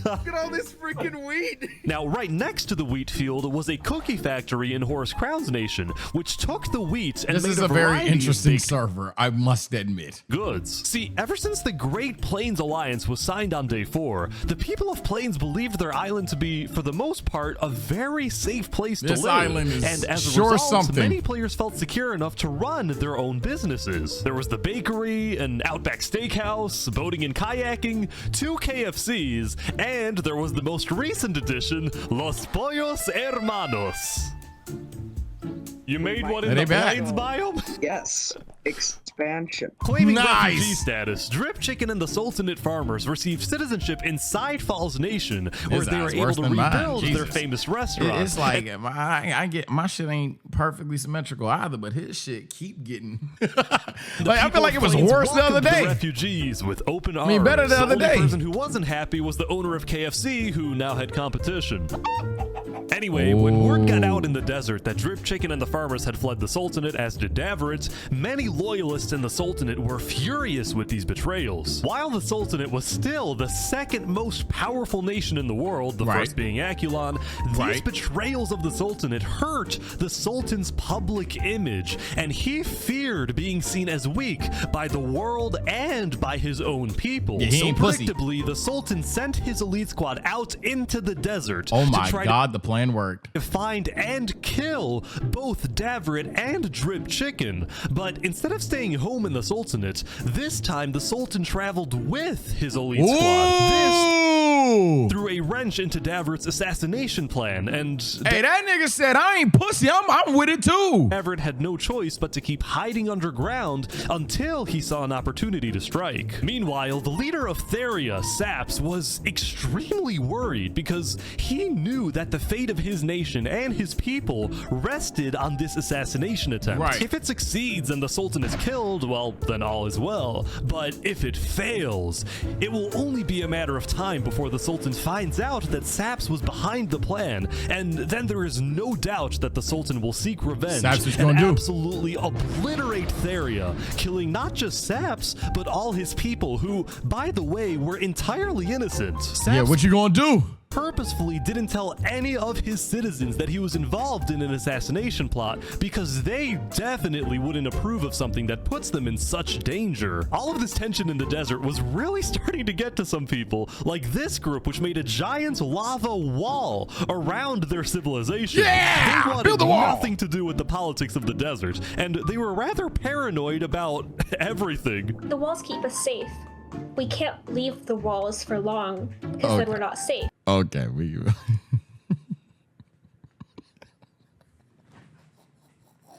God. Look at all this freaking wheat. Now, right next to the wheat field was a cookie factory in Horus Crown's nation, which took the wheat and This made is a a very variety of interesting baked server, I must admit. goods. See, ever since the Great Plains Alliance was signed on day 4, the people of Plains believed their island to be, for the most part, a very safe place to This live. island is and as a sure result, something. many players felt secure enough to run their own businesses. There was the bakery, an Outback Steakhouse, boating and kayaking, 2 KFCs, and there was the most recent addition, Los Pollos Hermanos. You made one in the Plains biome? Yes. Expansion. Claiming refugee status, Drip Chicken and the Sultanate farmers received citizenship inside Falls Nation, where they were able to rebuild their famous restaurant. It's like I get my shit ain't perfectly symmetrical either, but his shit keep getting. Like I feel like it was worse the other day. Refugees with open arms. I mean, better the other only day. person who wasn't happy was the owner of KFC, who now had competition. Anyway, when word got out in the desert that Drip Chicken and the farmers had fled the Sultanate, as did Davrit, many loyalists in the Sultanate were furious with these betrayals. While the Sultanate was still the second most powerful nation in the world, the first being Aculon, these betrayals of the Sultanate hurt the Sultan's public image, and he feared being seen as weak by the world and by his own people. Yeah, he so ain't pussy. predictably, the Sultan sent his elite squad out into the desert Oh to my try God, the plan worked. to find and kill both Davrit and Drip Chicken. But instead of staying home in the Sultanate, this time the Sultan traveled with his elite squad. This threw a wrench into Davrit's assassination plan, and Hey, that nigga said I ain't pussy. I'm with it too. Davrit had no choice but to keep hiding underground until he saw an opportunity to strike. Meanwhile, the leader of Theria, Saps, was extremely worried because he knew that the fate of his nation and his people rested on this assassination attempt. Right. If it succeeds and the Sultan is killed, well, then all is well. But if it fails, it will only be a matter of time before the Sultan finds out that Saps was behind the plan, and then there is no doubt that the Sultan will seek revenge Saps is and gonna do. absolutely obliterate Theria, killing not just Saps, but all his people who, by the way, were entirely innocent. Yeah, what you gonna do? Purposefully didn't tell any of his citizens that he was involved in an assassination plot because they definitely wouldn't approve of something that puts them in such danger. All of this tension in the desert was really starting to get to some people, like this group, which made a giant lava wall around their civilization. Yeah! They wanted Build the wall! nothing to do with the politics of the desert, and they were rather paranoid about everything. The walls keep us safe. We can't leave the walls for long because then we're not safe. Okay,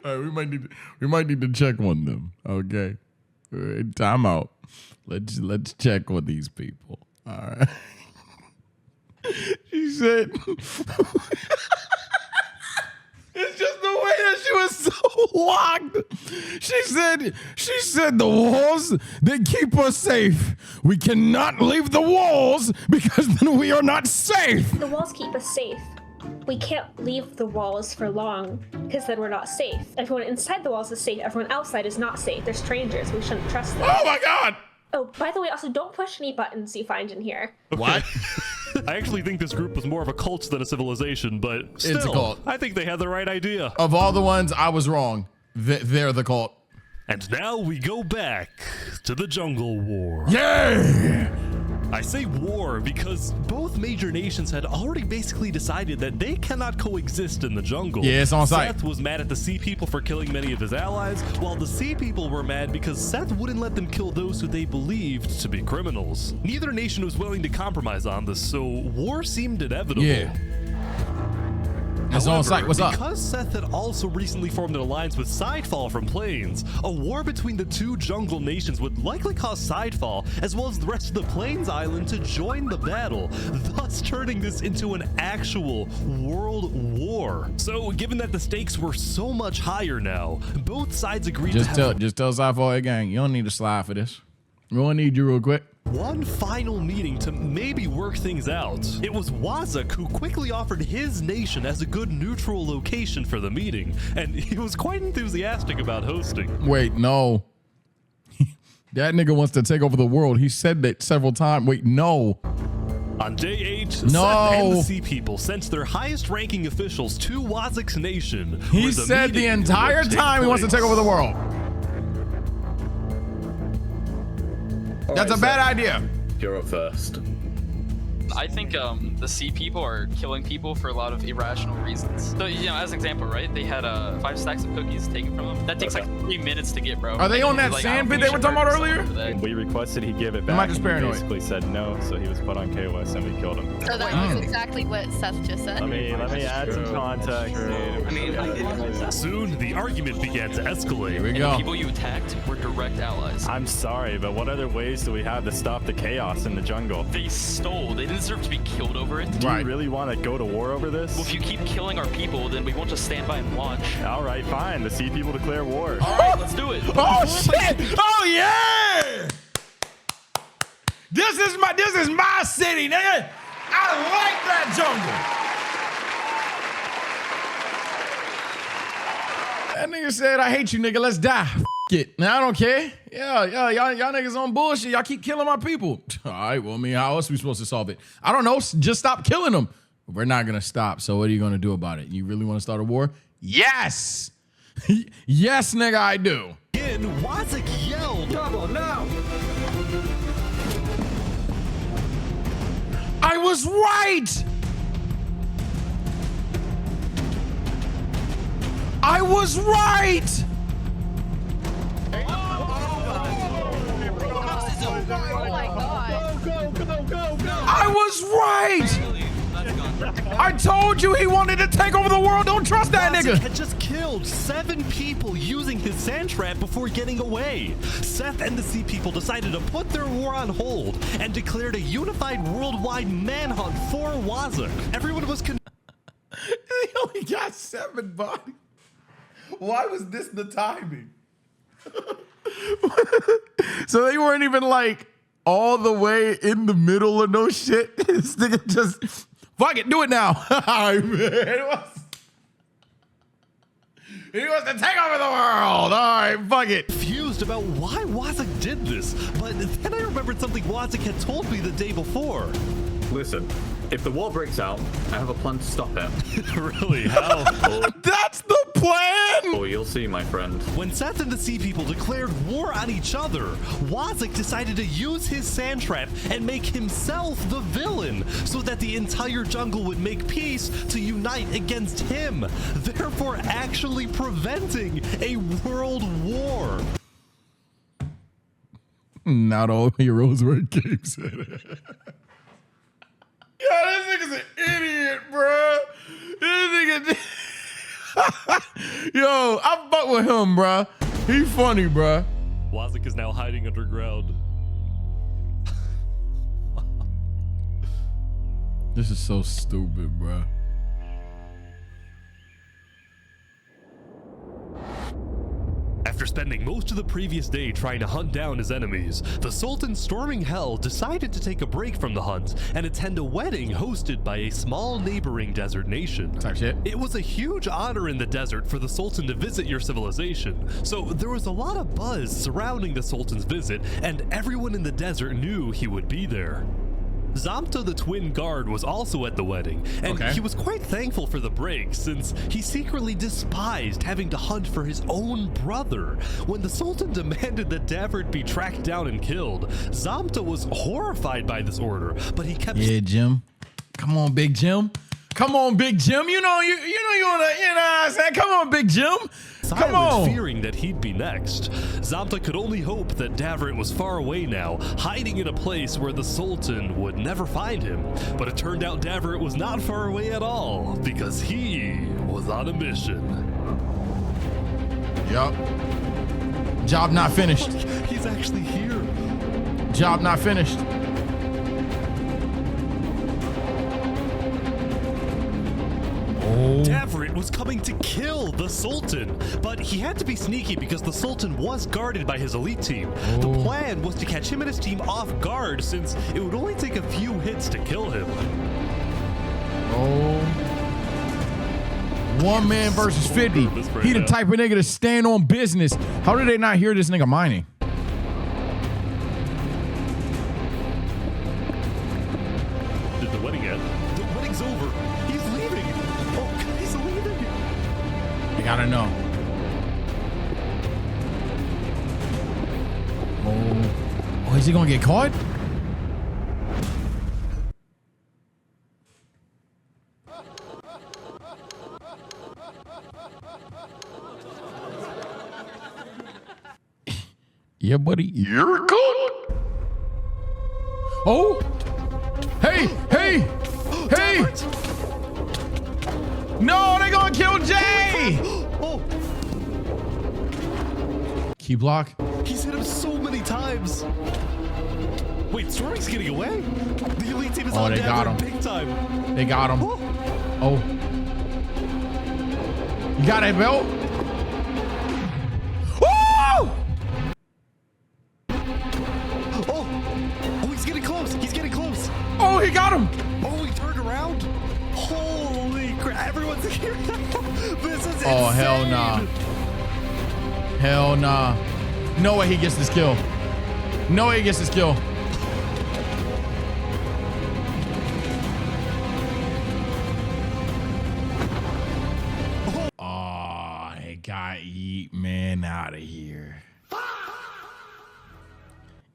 All right, we might need to check on them. Okay, all right, time out. Let's check on these people. All right. She said, it's just the way that she was so locked. She said the walls, they keep us safe. We cannot leave the walls because then we are not safe. The walls keep us safe. We can't leave the walls for long because then we're not safe. Everyone inside the walls is safe. Everyone outside is not safe. They're strangers. We shouldn't trust them. Oh my God. Oh, by the way, also don't push any buttons you find in here. What? I actually think this group was more of a cult than a civilization, but still, It's a cult. I think they had the right idea. Of all the ones, I was wrong. They're the cult. And now we go back to the Jungle War. Yeah! I say war because both major nations had already basically decided that they cannot coexist in the jungle. Yeah, it's on site. Seth was mad at the Sea People for killing many of his allies, while the Sea People were mad because Seth wouldn't let them kill those who they believed to be criminals. Neither nation was willing to compromise on this, so war seemed inevitable. Yeah. It's on site. What's up? Because Seth had also recently formed an alliance with Sidefall from Plains, a war between the two jungle nations would likely cause Sidefall, as well as the rest of the Plains Island, to join the battle, thus turning this into an actual world war. So, given that the stakes were so much higher now, both sides agreed Just to have tell Sidefall, hey gang, you don't need to slide for this. We only need you real quick. one final meeting to maybe work things out. It was Wazak who quickly offered his nation as a good neutral location for the meeting, and he was quite enthusiastic about hosting. Wait, no. That nigga wants to take over the world. He said that several times. Wait, no. On day 8, No. Seth and the Sea People sent their highest-ranking officials to Wazak's nation. He where said the meeting entire would take time he wants to place. take over the world. That's a bad idea. You're up first. I think the Sea People are killing people for a lot of irrational reasons. So, you know, as an example, right? They had 5 stacks of cookies taken from them. That takes like 3 minutes to get, bro. Are they on that Like, sand I don't pit think they we were talking should about hurt someone earlier? for that. We requested he give it back. Am I just and he paranoid? basically said no, so he was put on KOS and we killed him. So that was exactly what Seth just said. Let me add some context. I mean, Soon, the argument began to escalate. Here we And go. the people you attacked were direct allies. I'm sorry, but what other ways do we have to stop the chaos in the jungle? They stole. They didn't deserve to be killed over it. Do you really want to go to war over this? Well, if you keep killing our people, then we won't just stand by and watch. All right, fine. The Sea People declare war. All right, let's do it. Oh shit! Oh yeah! This is my city, nigga. I like that jungle. That nigga said, "I hate you, nigga. Let's die." F it. Now I don't care. Yeah, y'all niggas on bullshit. Y'all keep killing my people. All right, well, I mean, how else are we supposed to solve it? I don't know. Just stop killing them. We're not gonna stop. So what are you gonna do about it? You really want to start a war? Yes. Yes, nigga, I do. Again, Wazak yelled, double no. I was right. I was right. Oh my god. I was right. I told you he wanted to take over the world. Don't trust that Wazak nigga. had just killed 7 people using his sand trap before getting away. Seth and the Sea People decided to put their war on hold and declared a unified worldwide manhunt for Wazak. Everyone was He only got 7 bodies. Why was this the timing? So they weren't even like all the way in the middle of no shit. This nigga just, fuck it, do it now. He wants to take over the world. All right, fuck it. confused about why Wazak did this, but then I remembered something Wazak had told me the day before. Listen, if the war breaks out, I have a plan to stop it. Really? How? That's the plan! Oh, you'll see, my friend. When Seth and the Sea People declared war on each other, Wazak decided to use his sand trap and make himself the villain, so that the entire jungle would make peace to unite against him, therefore actually preventing a world war. Not all heroes wear capes. Yo, this nigga's an idiot, bro. This nigga. Yo, I fuck with him, bro. He funny, bro. Wazak is now hiding underground. This is so stupid, bro. After spending most of the previous day trying to hunt down his enemies, the Sultan storming hell decided to take a break from the hunt and attend a wedding hosted by a small neighboring desert nation. Type shit. It was a huge honor in the desert for the Sultan to visit your civilization, so there was a lot of buzz surrounding the Sultan's visit, and everyone in the desert knew he would be there. Zamta the twin guard was also at the wedding, and he was quite thankful for the break since he secretly despised having to hunt for his own brother. When the Sultan demanded that Davert be tracked down and killed, Zamta was horrified by this order, but he kept— Yeah, Jim. Come on, Big Jim. Come on, Big Jim. You know you wanna, you know what I'm saying? Come on, Big Jim. Come on. fearing that he'd be next. Zamta could only hope that Davert was far away now, hiding in a place where the Sultan would never find him. But it turned out Davert was not far away at all, because he was on a mission. Yup. Job not finished. He's actually here. Job not finished. Davert was coming to kill the Sultan, but he had to be sneaky because the Sultan was guarded by his elite team. The plan was to catch him and his team off guard since it would only take a few hits to kill him. One man versus 50. He the type of nigga to stand on business. How did they not hear this nigga mining? Did the wedding end? The wedding's over. He's leaving. Oh, he's leaving. You gotta know. Oh, is he gonna get caught? Yeah, buddy. You're good. Oh. Hey. No, they're gonna kill Jay. Oh. Key block. He's hit him so many times. Wait, Storming's getting away? The elite team is on they got Davert him. big time. They got him. Oh. You got that belt? Woo! Oh, he's getting close. He's getting close. Oh, he got him. Oh, he turned around. Holy crap. Everyone's here. This is insane. Oh, hell nah. Hell nah. No way he gets this kill. No way he gets this kill. Oh, they got Yeet Man out of here.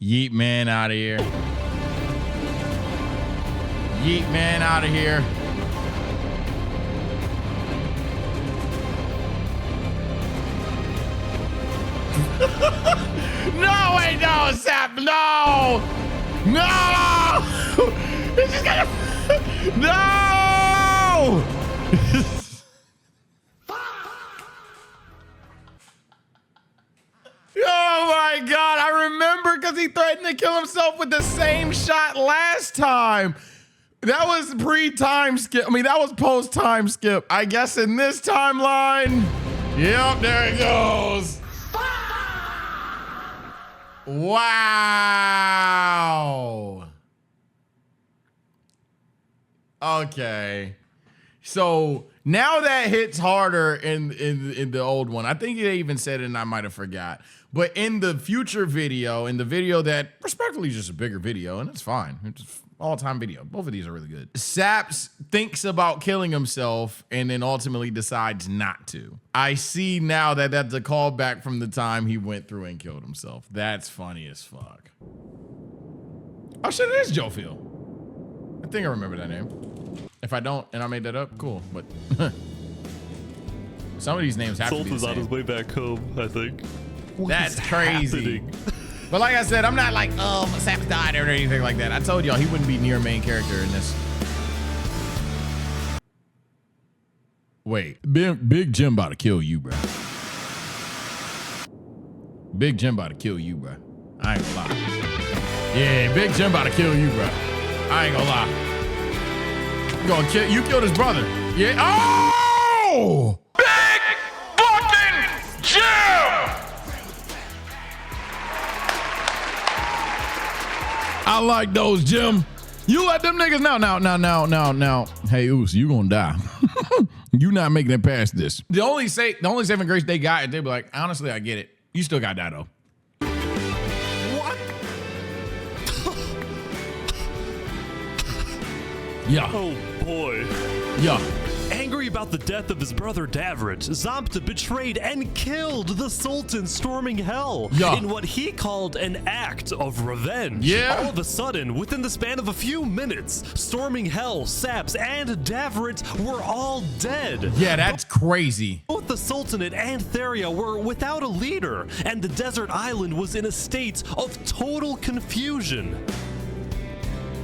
Yeet Man out of here. Yeet Man out of here. No, wait, no, Sap, no! No! He's just gonna... No! Oh my God, I remember because he threatened to kill himself with the same shot last time. That was pre-time skip. I mean, that was post-time skip. I guess in this timeline, yep, there it goes. Wow. Okay. So now that hits harder in the old one. I think they even said it and I might have forgot. But in the future video, in the video that respectfully is just a bigger video, and it's fine. It's all-time video. Both of these are really good. Saps thinks about killing himself and then ultimately decides not to. I see now that that's a callback from the time he went through and killed himself. That's funny as fuck. Oh shit, it is Joe Phil. I think I remember that name. If I don't and I made that up, cool. But some of these names have to be the Sultan's on his same. way back home, I think. That's crazy. But like I said, I'm not like, oh, Saps died or anything like that. I told y'all he wouldn't be near main character in this. Wait, Big Jim about to kill you, bro. Big Jim about to kill you, bro. I ain't gonna lie. Yeah, Big Jim about to kill you, bro. I ain't gonna lie. Gonna kill you. Killed his brother. Yeah. Oh! Big fucking Jim! I like those, Jim. You let them niggas now. Hey, Oos, you gonna die. You not making it past this. The only saving grace they got, they be like, honestly, I get it. You still got that though. What? Yeah. Oh boy. Yeah. Angry about the death of his brother Davrit, Zamta betrayed and killed the Sultan, storming hell in what he called an act of revenge. Yeah. All of a sudden, within the span of a few minutes, storming hell, Saps, and Davrit were all dead. Yeah, that's crazy. Both the Sultanate and Theria were without a leader, and the desert island was in a state of total confusion.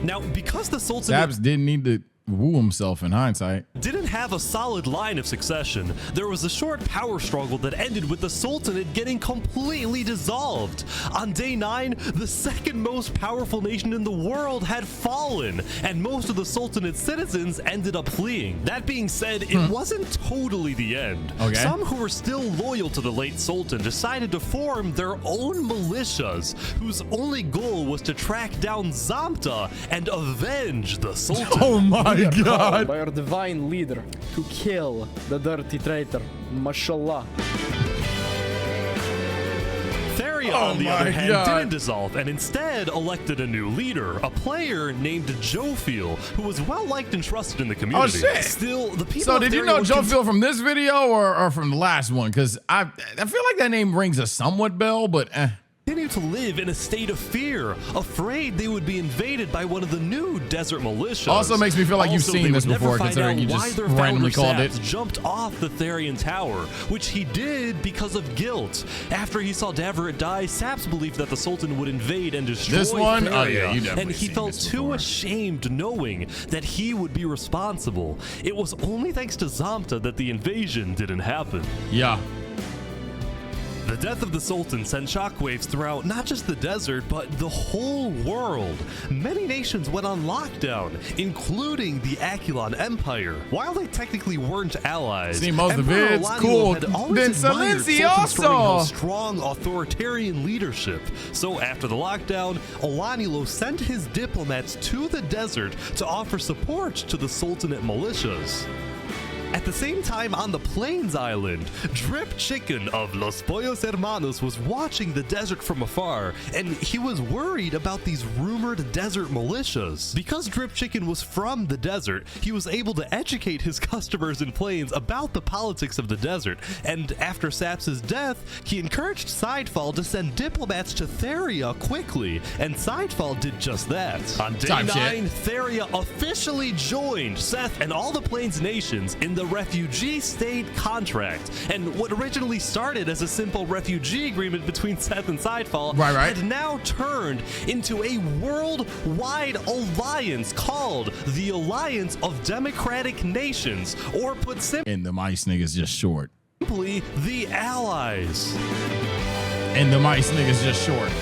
Now, because the Sultanate Saps didn't need to woo himself in hindsight. Didn't have a solid line of succession, there was a short power struggle that ended with the Sultanate getting completely dissolved. On day 9, the second most powerful nation in the world had fallen, and most of the Sultanate's citizens ended up fleeing. That being said, it wasn't totally the end. Okay. Some who were still loyal to the late Sultan decided to form their own militias, whose only goal was to track down Zamta and avenge the Sultan. Oh my God. By our divine leader to kill the dirty traitor. Mashallah. Theria, on the other hand, didn't dissolve and instead elected a new leader, a player named Jofiel, who was well liked and trusted in the community. Oh shit! Still, the people. So did you know Jofiel from this video or from the last one? Because I feel like that name rings a somewhat bell, but continue to live in a state of fear, afraid they would be invaded by one of the new desert militias. Also makes me feel like you've seen this before, considering you just randomly called it. Jumped off the Therian tower, which he did because of guilt. After he saw Davrit die, Saps believed that the Sultan would invade and destroy this one. Theria, Oh yeah, you definitely. and he felt too ashamed knowing that he would be responsible. It was only thanks to Zamta that the invasion didn't happen. Yeah. The death of the Sultan sent shockwaves throughout not just the desert, but the whole world. Many nations went on lockdown, including the Aculon Empire. While they technically weren't allies, see most of the Emperor vids, Alanio cool. had always Then admired Silencio Sultan also. Storminghel's strong authoritarian leadership. So after the lockdown, Alanilo sent his diplomats to the desert to offer support to the Sultanate militias. At the same time, on the Plains Island, Drip Chicken of Los Pollos Hermanos was watching the desert from afar, and he was worried about these rumored desert militias. Because Drip Chicken was from the desert, he was able to educate his customers in Plains about the politics of the desert, and after Saps's death, he encouraged Sidefall to send diplomats to Theria quickly, and Sidefall did just that. On day 9, Theria officially joined Seth and all the Plains nations in the refugee state contract, and what originally started as a simple refugee agreement between Seth and Sidefall had now turned into a worldwide alliance called the Alliance of Democratic Nations, or put simply, and the mice niggas just short. The Allies. And the mice niggas just short.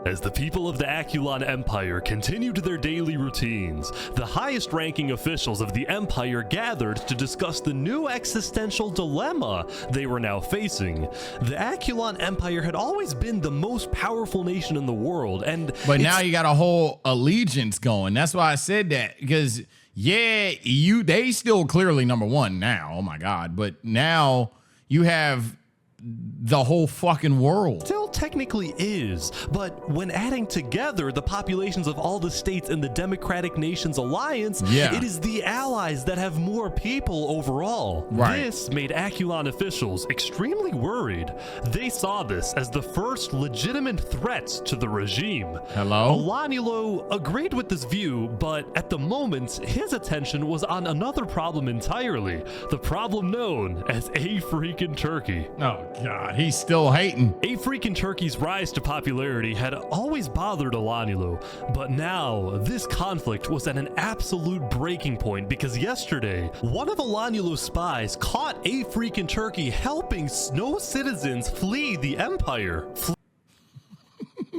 As the people of the Aculon Empire continued their daily routines, the highest-ranking officials of the Empire gathered to discuss the new existential dilemma they were now facing. The Aculon Empire had always been the most powerful nation in the world, but now you got a whole allegiance going. That's why I said that, because they still clearly number one now. Oh my God! But now you have the whole fucking world. Still technically is, but when adding together the populations of all the states in the Democratic Nations Alliance, it is the allies that have more people overall. This made Aculon officials extremely worried. They saw this as the first legitimate threat to the regime. Alanilo agreed with this view, but at the moment, his attention was on another problem entirely, the problem known as a freaking Turkey. Oh, God, he's still hating. A Freakin' Turkey's rise to popularity had always bothered Alanilo, but now this conflict was at an absolute breaking point because yesterday, one of Alanilo's spies caught A Freakin' Turkey helping Snow citizens flee the Empire.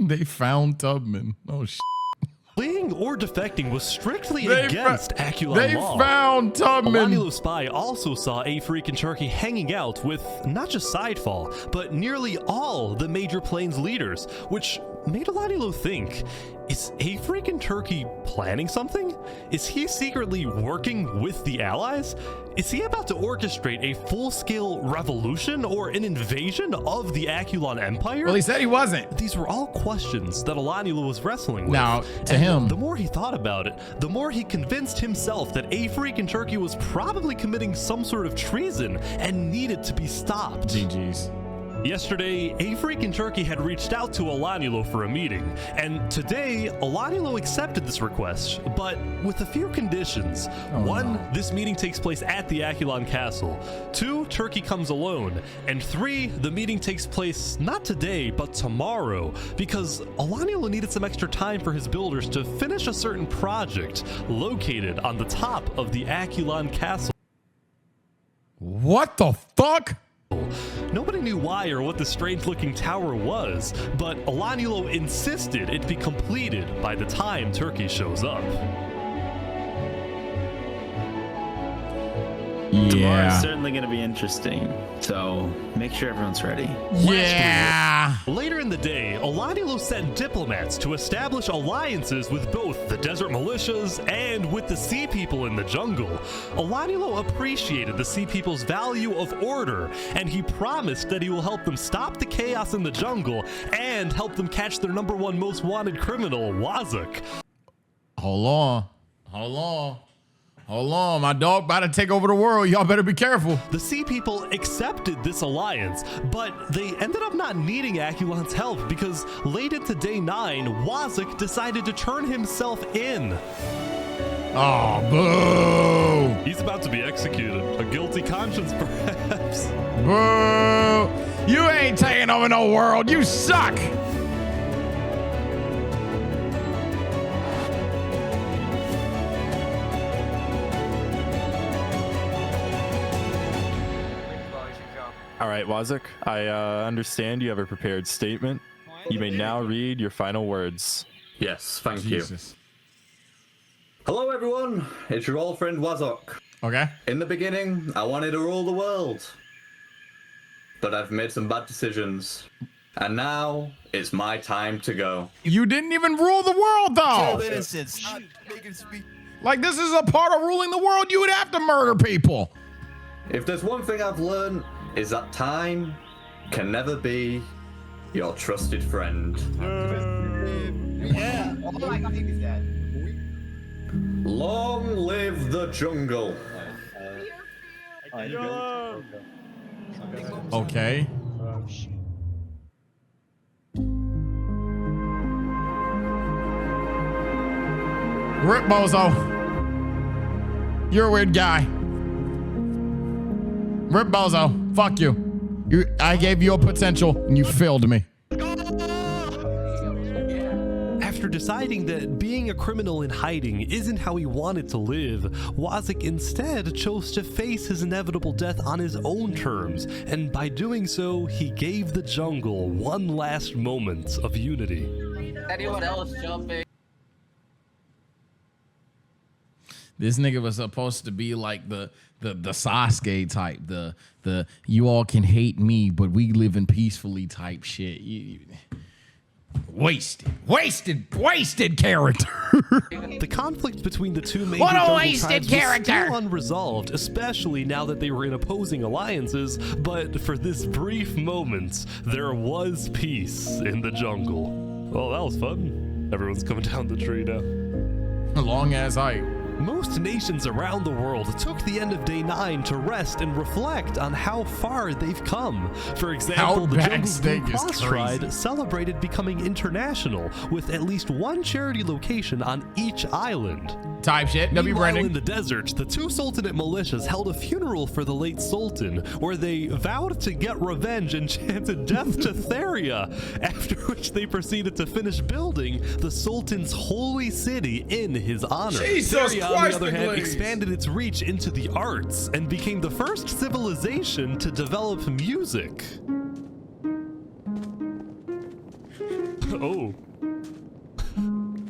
They found Tubman. Oh, shit. Fleeing or defecting was strictly against Aculon They law. found Tubman. Alanilo's spy also saw A Freakin' Turkey hanging out with not just Sidefall, but nearly all the major Plains leaders, which made Alanilo think, is A Freakin' Turkey planning something? Is he secretly working with the Allies? Is he about to orchestrate a full-scale revolution or an invasion of the Aculon Empire? Well, he said he wasn't. These were all questions that Alanilo was wrestling with. Now, to And him, the more he thought about it, the more he convinced himself that A Freakin' Turkey was probably committing some sort of treason and needed to be stopped. GG's. Yesterday, A Freakin' Turkey had reached out to Alanilo for a meeting, and today, Alanilo accepted this request, but with a few conditions. One, this meeting takes place at the Aculon Castle. 2, Turkey comes alone. And 3, the meeting takes place not today, but tomorrow, because Alanilo needed some extra time for his builders to finish a certain project located on the top of the Aculon Castle. What the fuck? Nobody knew why or what the strange-looking tower was, but Alanilo insisted it be completed by the time Turkey shows up. Tomorrow's certainly going to be interesting, so make sure everyone's ready. Yeah. Later in the day, Alanilo sent diplomats to establish alliances with both the desert militias and with the sea people in the jungle. Alanilo appreciated the sea people's value of order, and he promised that he will help them stop the chaos in the jungle and help them catch their #1 most wanted criminal, Wazak. Hold on, my dog about to take over the world. Y'all better be careful. The Sea People accepted this alliance, but they ended up not needing Aculon's help because late into day 9, Wazak decided to turn himself in. Oh, boo! He's about to be executed. A guilty conscience, perhaps. Boo! You ain't taking over no world. You suck! All right, Wazak, I understand you have a prepared statement. You may now read your final words. Yes, thank you. Hello, everyone. It's your old friend Wazak. Okay. In the beginning, I wanted to rule the world. But I've made some bad decisions. And now, it's my time to go. You didn't even rule the world, though. Innocence. Like, this is a part of ruling the world. You would have to murder people. If there's one thing I've learned, is that time can never be your trusted friend. Yeah. Oh my God, he's dead. Long live the jungle. Okay. Rip Bozo. You're a weird guy. Rip Bozo. Fuck you. I gave you a potential and you failed me. After deciding that being a criminal in hiding isn't how he wanted to live, Wazak instead chose to face his inevitable death on his own terms, and by doing so, he gave the jungle one last moment of unity. Anyone else jumping? This nigga was supposed to be like the Sasuke type, the you all can hate me, but we live in peacefully type shit. Wasted character. The conflict between the two major What a jungle wasted tribes was character. still unresolved, especially now that they were in opposing alliances, but for this brief moment, there was peace in the jungle. Well, that was fun. Everyone's coming down the tree now. Long ass hike. Most nations around the world took the end of day 9 to rest and reflect on how far they've come. For example, the Jungle's Blue Cross Ride celebrated becoming international with at least one charity location on each island. Type shit. Meanwhile, in the desert, the 2 Sultanate militias held a funeral for the late Sultan, where they vowed to get revenge and chanted death to Theria, after which they proceeded to finish building the Sultan's holy city in his honor. Theria, on the other hand, expanded its reach into the arts and became the first civilization to develop music. Oh.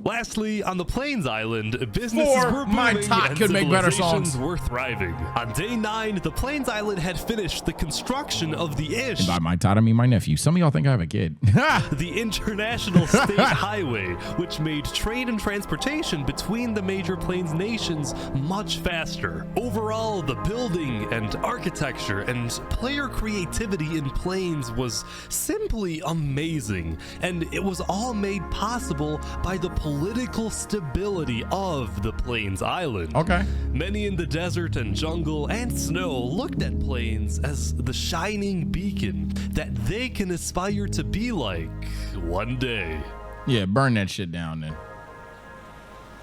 Lastly, on the Plains Island, businesses were booming and civilizations were thriving. On day 9, the Plains Island had finished the construction of the Ish. And by my tot, I mean my nephew. Some of y'all think I have a kid. The International State Highway, which made trade and transportation between the major Plains nations much faster. Overall, the building and architecture and player creativity in Plains was simply amazing, and it was all made possible by the political stability of the Plains Island. Okay. Many in the desert and jungle and snow looked at Plains as the shining beacon that they can aspire to be like one day. Yeah, burn that shit down then.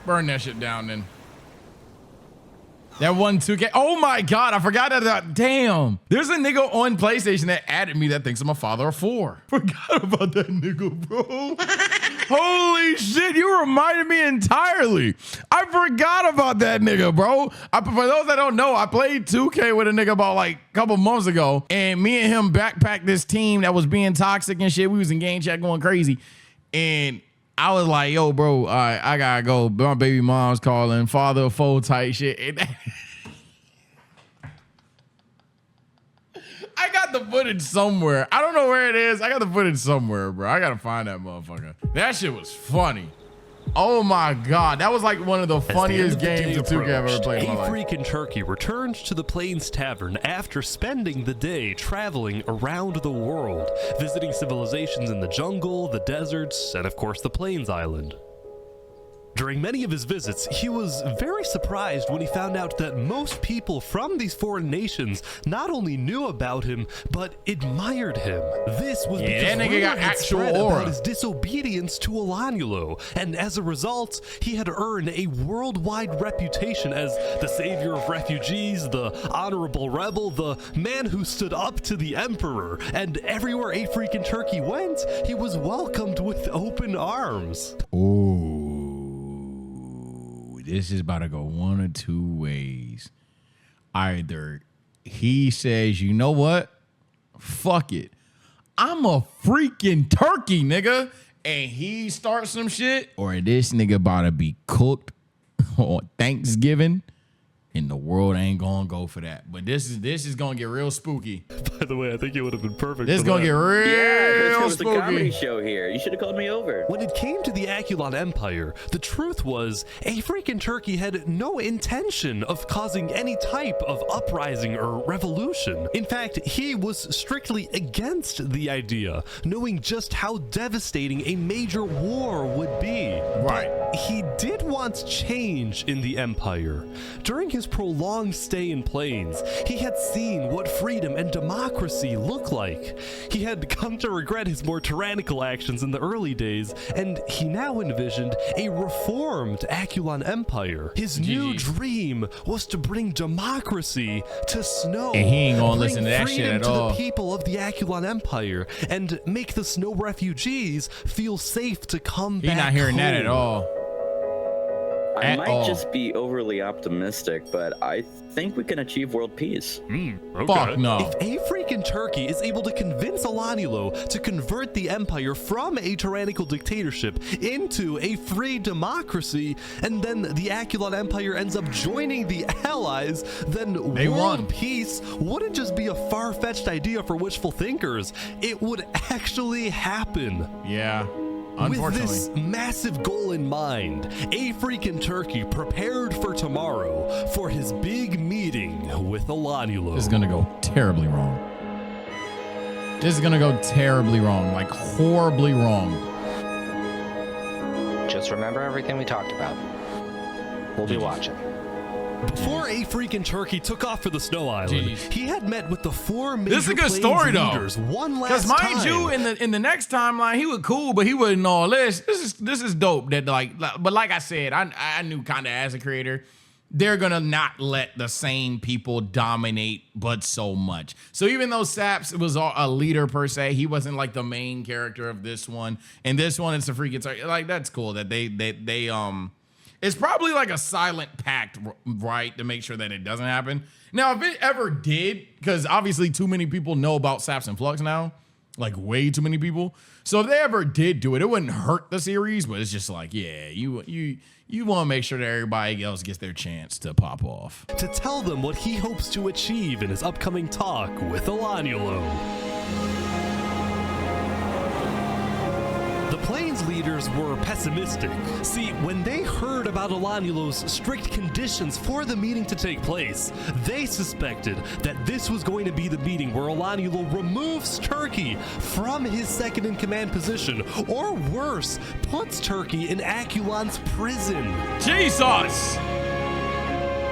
Burn that shit down then. That one 2K. Oh my God, I forgot that. Damn. There's a nigga on PlayStation that added me that thinks I'm a father of 4. Forgot about that nigga, bro. Holy shit, you reminded me entirely. I forgot about that nigga, bro. For those that don't know, I played 2K with a nigga about like a couple months ago, and me and him backpacked this team that was being toxic and shit. We was in game chat going crazy, and I was like, yo, bro, all right, I gotta go. My baby mom's calling, father of 4 type shit. I got the footage somewhere. I don't know where it is. I got the footage somewhere, bro. I gotta find that motherfucker. That shit was funny. Oh my God, that was like one of the funniest games of 2K I've ever played in my life. A freaking turkey returned to the Plains Tavern after spending the day traveling around the world, visiting civilizations in the jungle, the deserts, and of course the Plains Island. During many of his visits, he was very surprised when he found out that most people from these foreign nations not only knew about him, but admired him. This was because that nigga got actual aura about his disobedience to Olanulo, and as a result, he had earned a worldwide reputation as the savior of refugees, the honorable rebel, the man who stood up to the emperor, and everywhere a freaking turkey went, he was welcomed with open arms. Ooh. This is about to go one of 2 ways. Either he says, you know what? Fuck it. I'm a freaking turkey, nigga. And he starts some shit. Or this nigga about to be cooked on Thanksgiving. And the world ain't gonna go for that. But this is gonna get real spooky. By the way, I think it would have been perfect. This is gonna get real spooky. Yeah, a comedy show here. You should have called me over. When it came to the Aculon Empire, the truth was a freaking turkey had no intention of causing any type of uprising or revolution. In fact, he was strictly against the idea, knowing just how devastating a major war would be. Right. But he did want change in the empire. During his prolonged stay in Plains, he had seen what freedom and democracy look like. He had come to regret his more tyrannical actions in the early days, and he now envisioned a reformed Aculon Empire. His new dream was to bring democracy to Snow. And he ain't gonna listen to that shit at all. To the people of the Aculon Empire, and make the Snow refugees feel safe to come back. He's not hearing home. that at all. I might just be overly optimistic, but I think we can achieve world peace. Okay. Fuck no. If a freaking turkey is able to convince Olanulo to convert the empire from a tyrannical dictatorship into a free democracy, and then the Aculon Empire ends up joining the Allies, then world peace wouldn't just be a far-fetched idea for wishful thinkers. It would actually happen. Yeah. With this massive goal in mind, a freaking turkey prepared for tomorrow for his big meeting with Olanulo. This is gonna go terribly wrong. This is gonna go terribly wrong, like horribly wrong. Just remember everything we talked about. We'll be watching. Before A Freaking Turkey took off for the Snow Island, he had met with the 4 major This is a good Plains story leaders though. one last Because time. mind you, in the next timeline, he was cool, but he wasn't all this. This is dope. That but like I said, I knew kind of as a creator, they're gonna not let the same people dominate, but so much. So even though Saps was a leader per se, he wasn't like the main character of this one. And this one, it's a freaking like that's cool that they it's probably like a silent pact, right, to make sure that it doesn't happen. Now, if it ever did, because obviously too many people know about Saps and Flux now, like way too many people. So if they ever did do it, it wouldn't hurt the series, but it's just like, yeah, you want to make sure that everybody else gets their chance to pop off. To tell them what he hopes to achieve in his upcoming talk with Elanulo. The Plains leaders were pessimistic. See, when they heard about Elanulo's strict conditions for the meeting to take place, they suspected that this was going to be the meeting where Elanulo removes Turkey from his second-in-command position, or worse, puts Turkey in Aculon's prison. Jesus!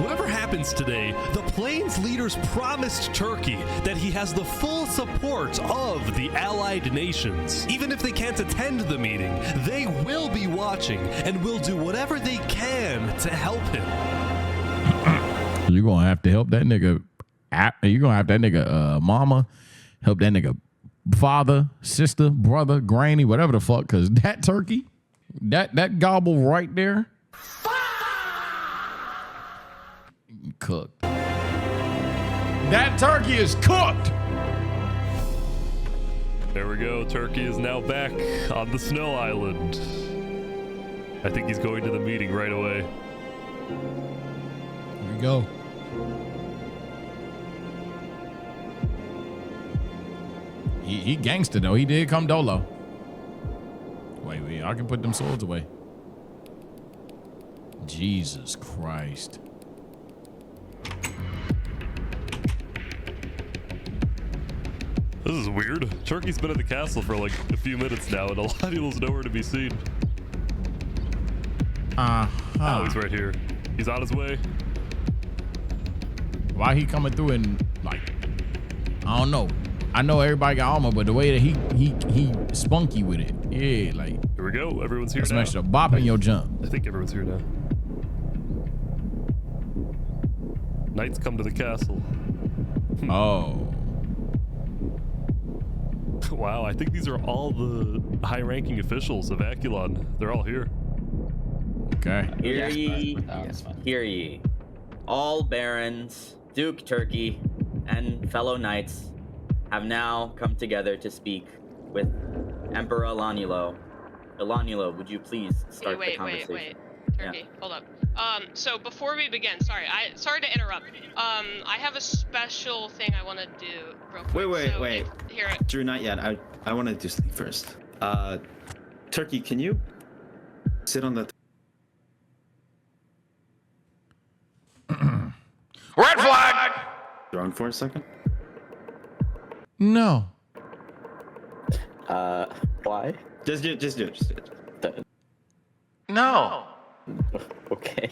Whatever happens today, the Plains leaders promised Turkey that he has the full support of the allied nations. Even if they can't attend the meeting, they will be watching and will do whatever they can to help him. You're gonna have to help that nigga. You're gonna have that nigga mama, help that nigga father, sister, brother, granny, whatever the fuck, because that turkey, that gobble right there, cooked. That turkey is cooked. There we go. Turkey is now back on the Snow Island. I think he's going to the meeting right away. Here we go. He gangster though. He did come dolo. Wait, I can put them swords away. Jesus Christ. This is weird. Turkey's been at the castle for like a few minutes now, and Elanulo's nowhere to be seen. Oh, he's right here. He's on his way. Why he coming through and like, I don't know. I know everybody got armor, but the way that he spunky with it, yeah, like. Here we go. Everyone's here now. now. A bop in your jump. I think everyone's here now. Knights come to the castle. Oh. Wow, I think these are all the high-ranking officials of Aculon. They're all here. Okay. Hear ye, hear ye. All barons, Duke Turkey, and fellow knights have now come together to speak with Emperor Elanulo. Elanulo, would you please start the conversation? Wait. Turkey, hold up. So before we begin, sorry to interrupt. I have a special thing I want to do real quick. Wait. Here. Drew, not yet. I want to do something first. Turkey, can you sit on the... Red flag! throne for a second? No. Why? Just do it. No. Okay.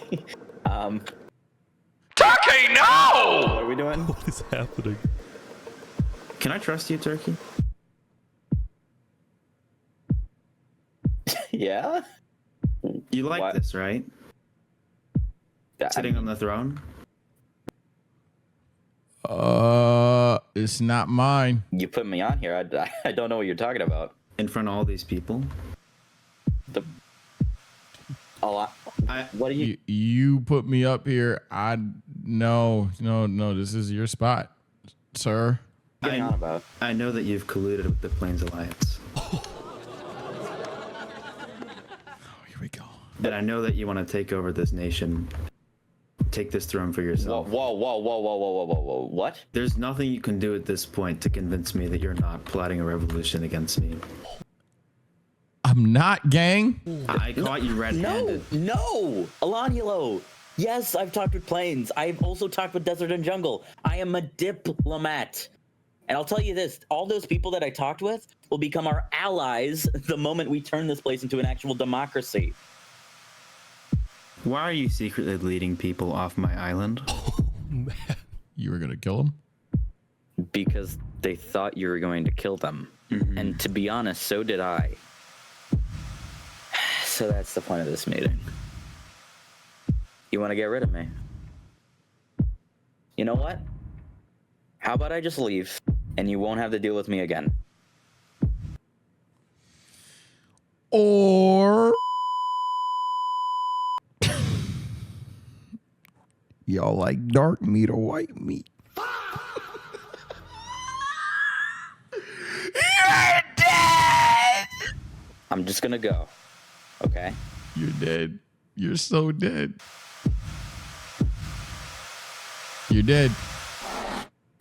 Turkey, no! What are we doing? What is happening? Can I trust you, Turkey? Yeah? You like this, right? Sitting on the throne? It's not mine. You put me on here. I don't know what you're talking about. In front of all these people? What do you... You put me up here. No. This is your spot, sir. What are you on about? I know that you've colluded with the Plains Alliance. Here we go. And I know that you want to take over this nation. Take this throne for yourself. Whoa. What? There's nothing you can do at this point to convince me that you're not plotting a revolution against me. I'm not, gang. I caught you red-handed. No! Elanulo! Yes, I've talked with Plains. I've also talked with Desert and Jungle. I am a diplomat. And I'll tell you this, all those people that I talked with will become our allies the moment we turn this place into an actual democracy. Why are you secretly leading people off my island? Oh, man. You were gonna kill him? Because they thought you were going to kill them. And to be honest, so did I. So that's the point of this meeting. You want to get rid of me? You know what? How about I just leave, and you won't have to deal with me again? Or y'all like dark meat or white meat? You're dead! I'm just gonna go, okay? You're dead. You're so dead. You're dead.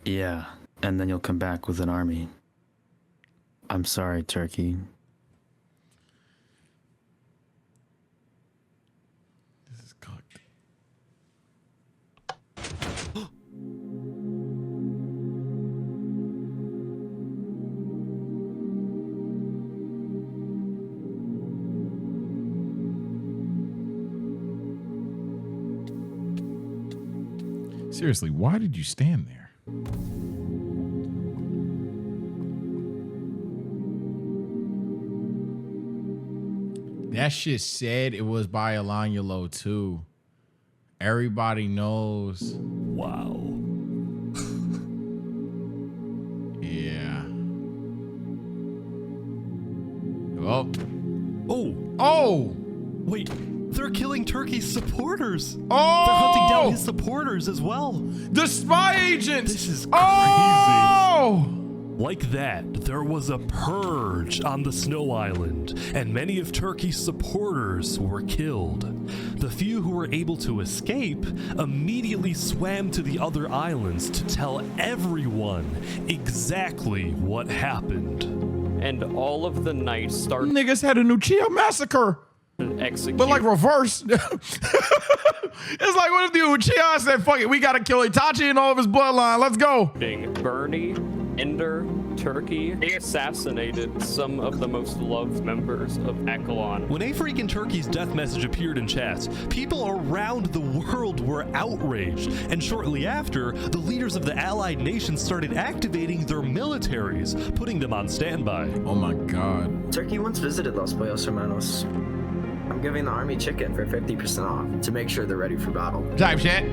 Yeah, and then you'll come back with an army. I'm sorry, Turkey. This is cooked. Seriously, why did you stand there? That shit said it was by Alanyalo too. Everybody knows. Wow. Yeah. Well. Oh. Wait. They're killing Turkey's supporters. Oh! They're hunting down his supporters as well. The spy agents. This is crazy. Oh! Like that, there was a purge on the Snow Island, and many of Turkey's supporters were killed. The few who were able to escape immediately swam to the other islands to tell everyone exactly what happened. And all of the knights started. Niggas had a Nuchia massacre. Execute. But like reverse. It's like, what if the Uchiha said, fuck it, we gotta kill Itachi and all of his bloodline. Let's go. Bernie, Ender, Turkey assassinated some of the most loved members of Aculon. When A Freak in Turkey's death message appeared in chats, people around the world were outraged, and shortly after, the leaders of the allied nations started activating their militaries, putting them on standby. Oh my god. Turkey once visited Los Pollos Hermanos. I'm giving the army chicken for 50% off to make sure they're ready for battle. Type shit.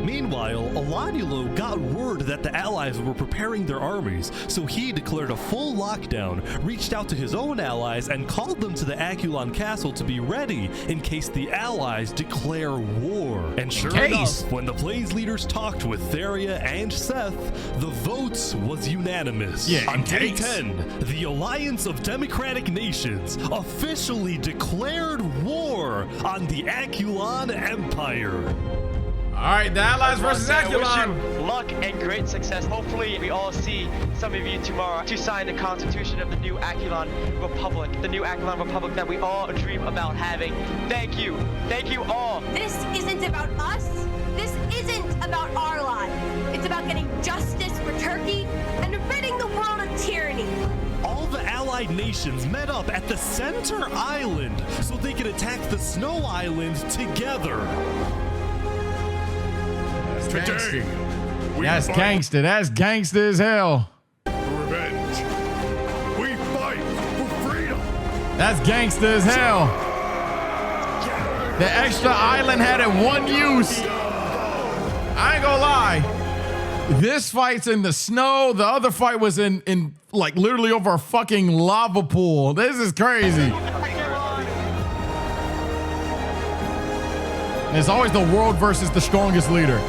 Meanwhile, Alanyalo got word that the allies were preparing their armies, so he declared a full lockdown, reached out to his own allies, and called them to the Aculon castle to be ready in case the allies declare war. And sure enough, when the Blaze leaders talked with Theria and Seth, the vote was unanimous. Yeah, on day 10, the Alliance of Democratic Nations officially declared war on the Aculon Empire. All right, the Allies versus Aculon. Wish you luck and great success. Hopefully, we all see some of you tomorrow to sign the Constitution of the new Aculon Republic, the new Aculon Republic that we all dream about having. Thank you. Thank you all. This isn't about us. This isn't about our lives. It's about getting justice for Turkey and ridding the world of tyranny. All the allied nations met up at the center island so they could attack the Snow Island together. Today, that's gangster. That's gangster as hell. Revenge. We fight for freedom. That's gangster as hell. The extra island had it one use. I ain't gonna lie. This fight's in the snow. The other fight was in like literally over a fucking lava pool. This is crazy. And it's always the world versus the strongest leader.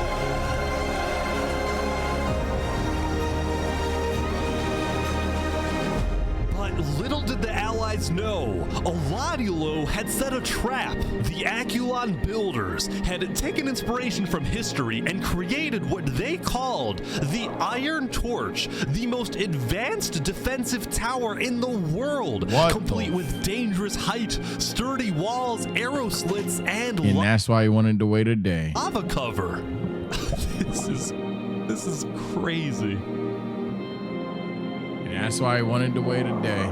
No, Alanyalo had set a trap. The Aculon builders had taken inspiration from history and created what they called the Iron Torch, the most advanced defensive tower in the world, complete with dangerous height, sturdy walls, arrow slits, and that's why he wanted to wait a day. Lava cover. This is crazy. And that's why he wanted to wait a day.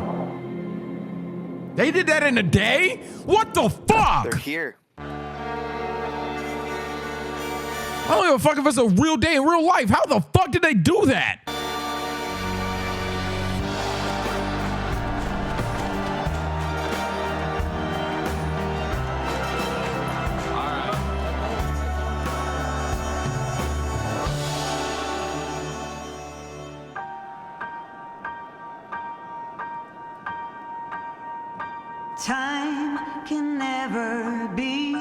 They did that in a day? What the fuck? They're here. don't give a fuck if it's a real day in real life. How the fuck did they do that? Time can never be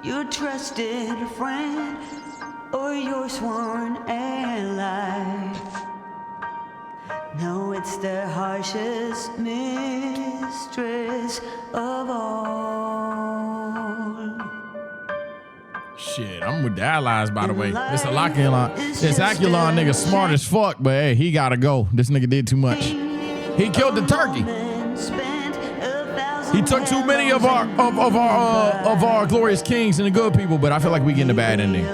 your trusted friend or your sworn ally. No, it's the harshest mistress of all. Shit, I'm with the allies, by the way. This Aculon. This Aculon nigga smart as fuck, but hey, he gotta go. This nigga did too much. He killed the turkey. He took too many of our glorious kings and the good people, but I feel like we getting a bad ending.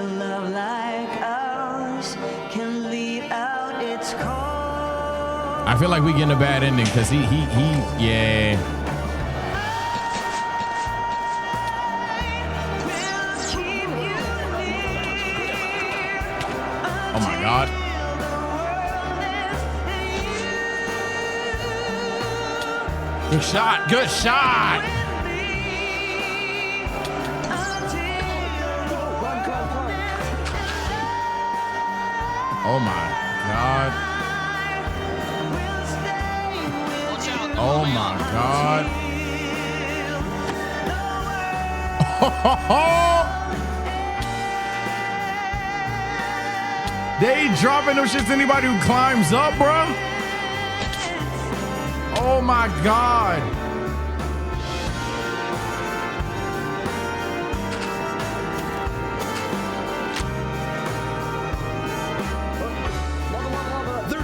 I feel like we getting a bad ending because he yeah. Oh my God. Good shot. Good shot. Oh my God. Oh my God. They dropping them shits to anybody who climbs up, bro. Oh my God.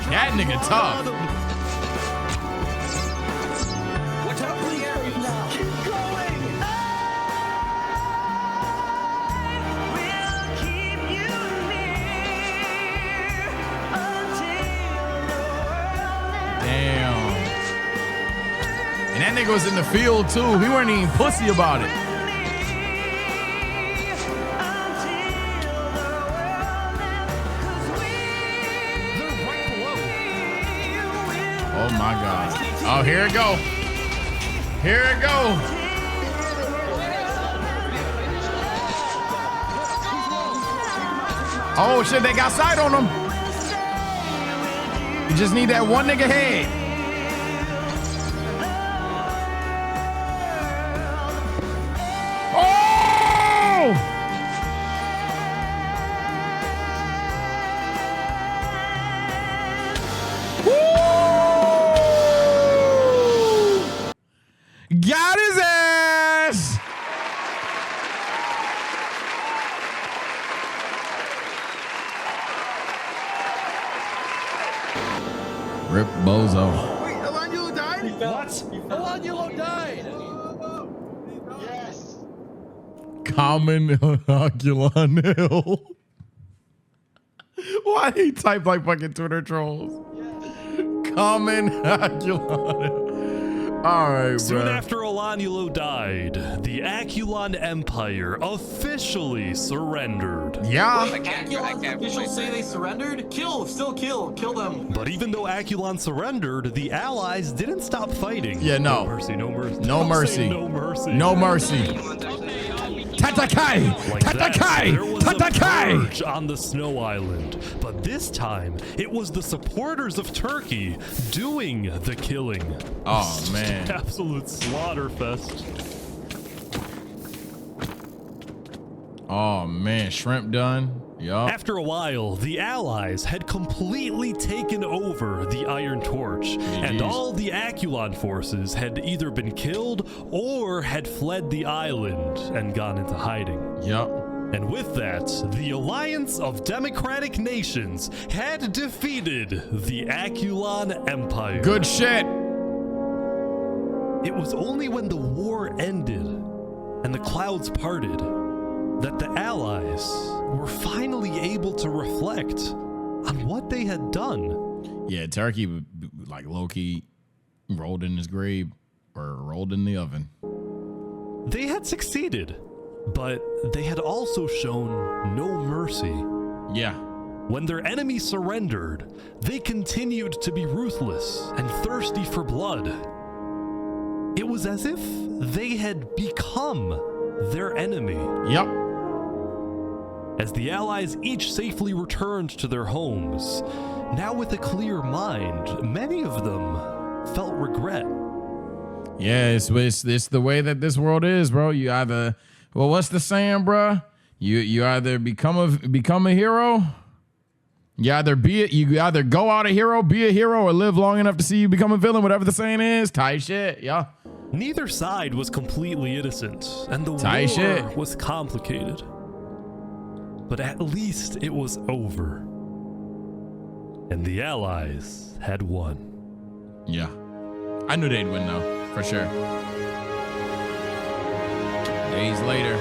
That nigga tough. That nigga was in the field too. He weren't even pussy about it. Oh my God. Oh, here it go. Here it go. Oh shit, they got sight on him. You just need that one nigga head. Got his ass. Rip Bozo. Wait, Elanulo died? What? Elanulo died. Yes. Common Aculon Hill. Why he type like fucking Twitter trolls? Common Aculon Hill. All right, Soon bro. after Elanulo died, the Aculon Empire officially surrendered. Yeah. Officials say they surrendered? Kill them. But even though Aculon surrendered, the Allies didn't stop fighting. Yeah, no. No mercy, no mercy. No mercy. No mercy. No mercy. Tatakai! Tatakai! There was a Tatakai! purge on the Snow Island, but this time it was the supporters of Turkey doing the killing. Oh man! Absolute slaughterfest. Oh man, shrimp done. Yup. After a while, the Allies had completely taken over the Iron Torch, and all the Aculon forces had either been killed or had fled the island and gone into hiding. Yup. And with that, the Alliance of Democratic Nations had defeated the Aculon Empire. Good shit. It was only when the war ended and the clouds parted that the Allies were finally able to reflect on what they had done. Yeah, Turkey, like low-key, rolled in his grave or rolled in the oven. They had succeeded. But they had also shown no mercy. Yeah. When their enemy surrendered, they continued to be ruthless and thirsty for blood. It was as if they had become their enemy. Yep. As the Allies each safely returned to their homes, now with a clear mind, many of them felt regret. Yeah, it's the way that this world is, bro. You either, well, what's the saying, bro? You either become a hero. You either go out a hero, be a hero, or live long enough to see you become a villain, whatever the saying is. Tight shit, yeah. Neither side was completely innocent, and the Tight war shit. was complicated. But at least it was over. And the Allies had won. Yeah. I knew they'd win, though, for sure. Days later.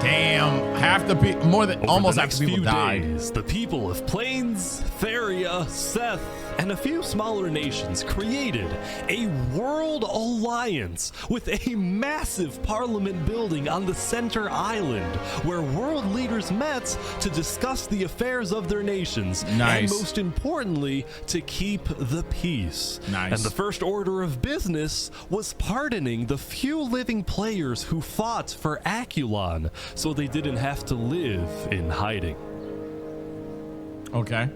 Damn, half the people, almost half the people died. Days, the people of Plains, Theria, Seth, and a few smaller nations created a world alliance with a massive parliament building on the center island where world leaders met to discuss the affairs of their nations. Nice. And most importantly, to keep the peace. Nice. And the first order of business was pardoning the few living players who fought for Aculon so they didn't have to live in hiding. Okay.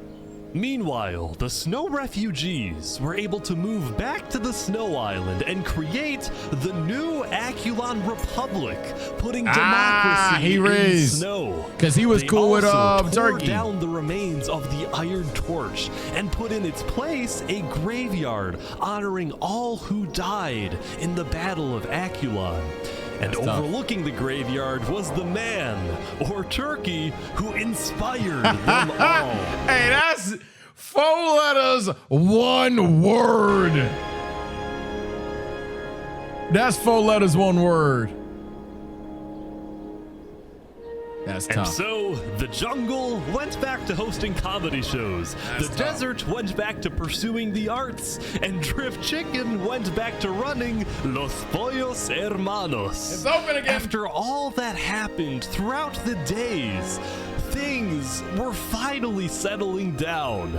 Meanwhile, the snow refugees were able to move back to the snow island and create the new Aculon Republic, putting democracy in snow. Because he was They cool with also tore Turkey. down the remains of the Iron Torch and put in its place a graveyard honoring all who died in the Battle of Aculon. And That's tough. overlooking the graveyard was the man, or Turkey, who inspired them all. Hey, that's 4 letters, 1 word. That's 4 letters, 1 word. That's And tough. so, the jungle went back to hosting comedy shows, the desert went back to pursuing the arts, and Drift Chicken went back to running Los Pollos Hermanos. It's open again. After all that happened throughout the days, things were finally settling down.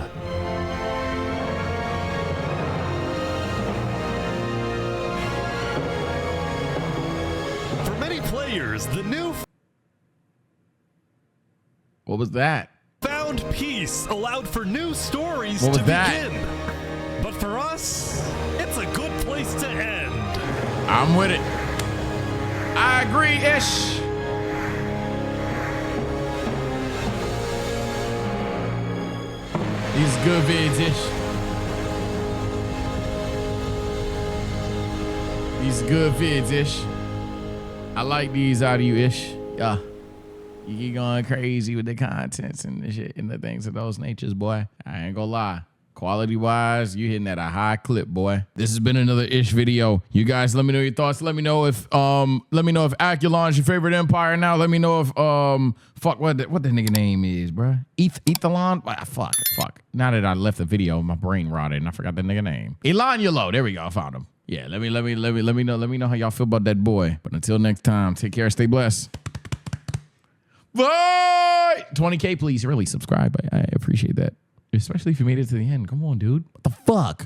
For many players, the new What was that? found peace allowed for new stories What to was that? begin. But for us, it's a good place to end. I'm with it. I agree-ish. These good vids-ish. These good vids-ish. I like these out of you-ish. Yeah. You keep going crazy with the contents and the shit and the things of those natures, boy. I ain't gonna lie. Quality wise, you hitting at a high clip, boy. This has been another ish video. You guys, let me know your thoughts. Let me know if Aculon's your favorite empire now. Let me know if what the nigga name is, bro. Ethalon? Fuck. Now that I left the video, my brain rotted and I forgot the nigga name. Elanyulo. There we go. I found him. Yeah, let me know how y'all feel about that boy. But until next time, take care, stay blessed. Bye. 20K, please. Really subscribe. I appreciate that. Especially if you made it to the end. Come on, dude. What the fuck?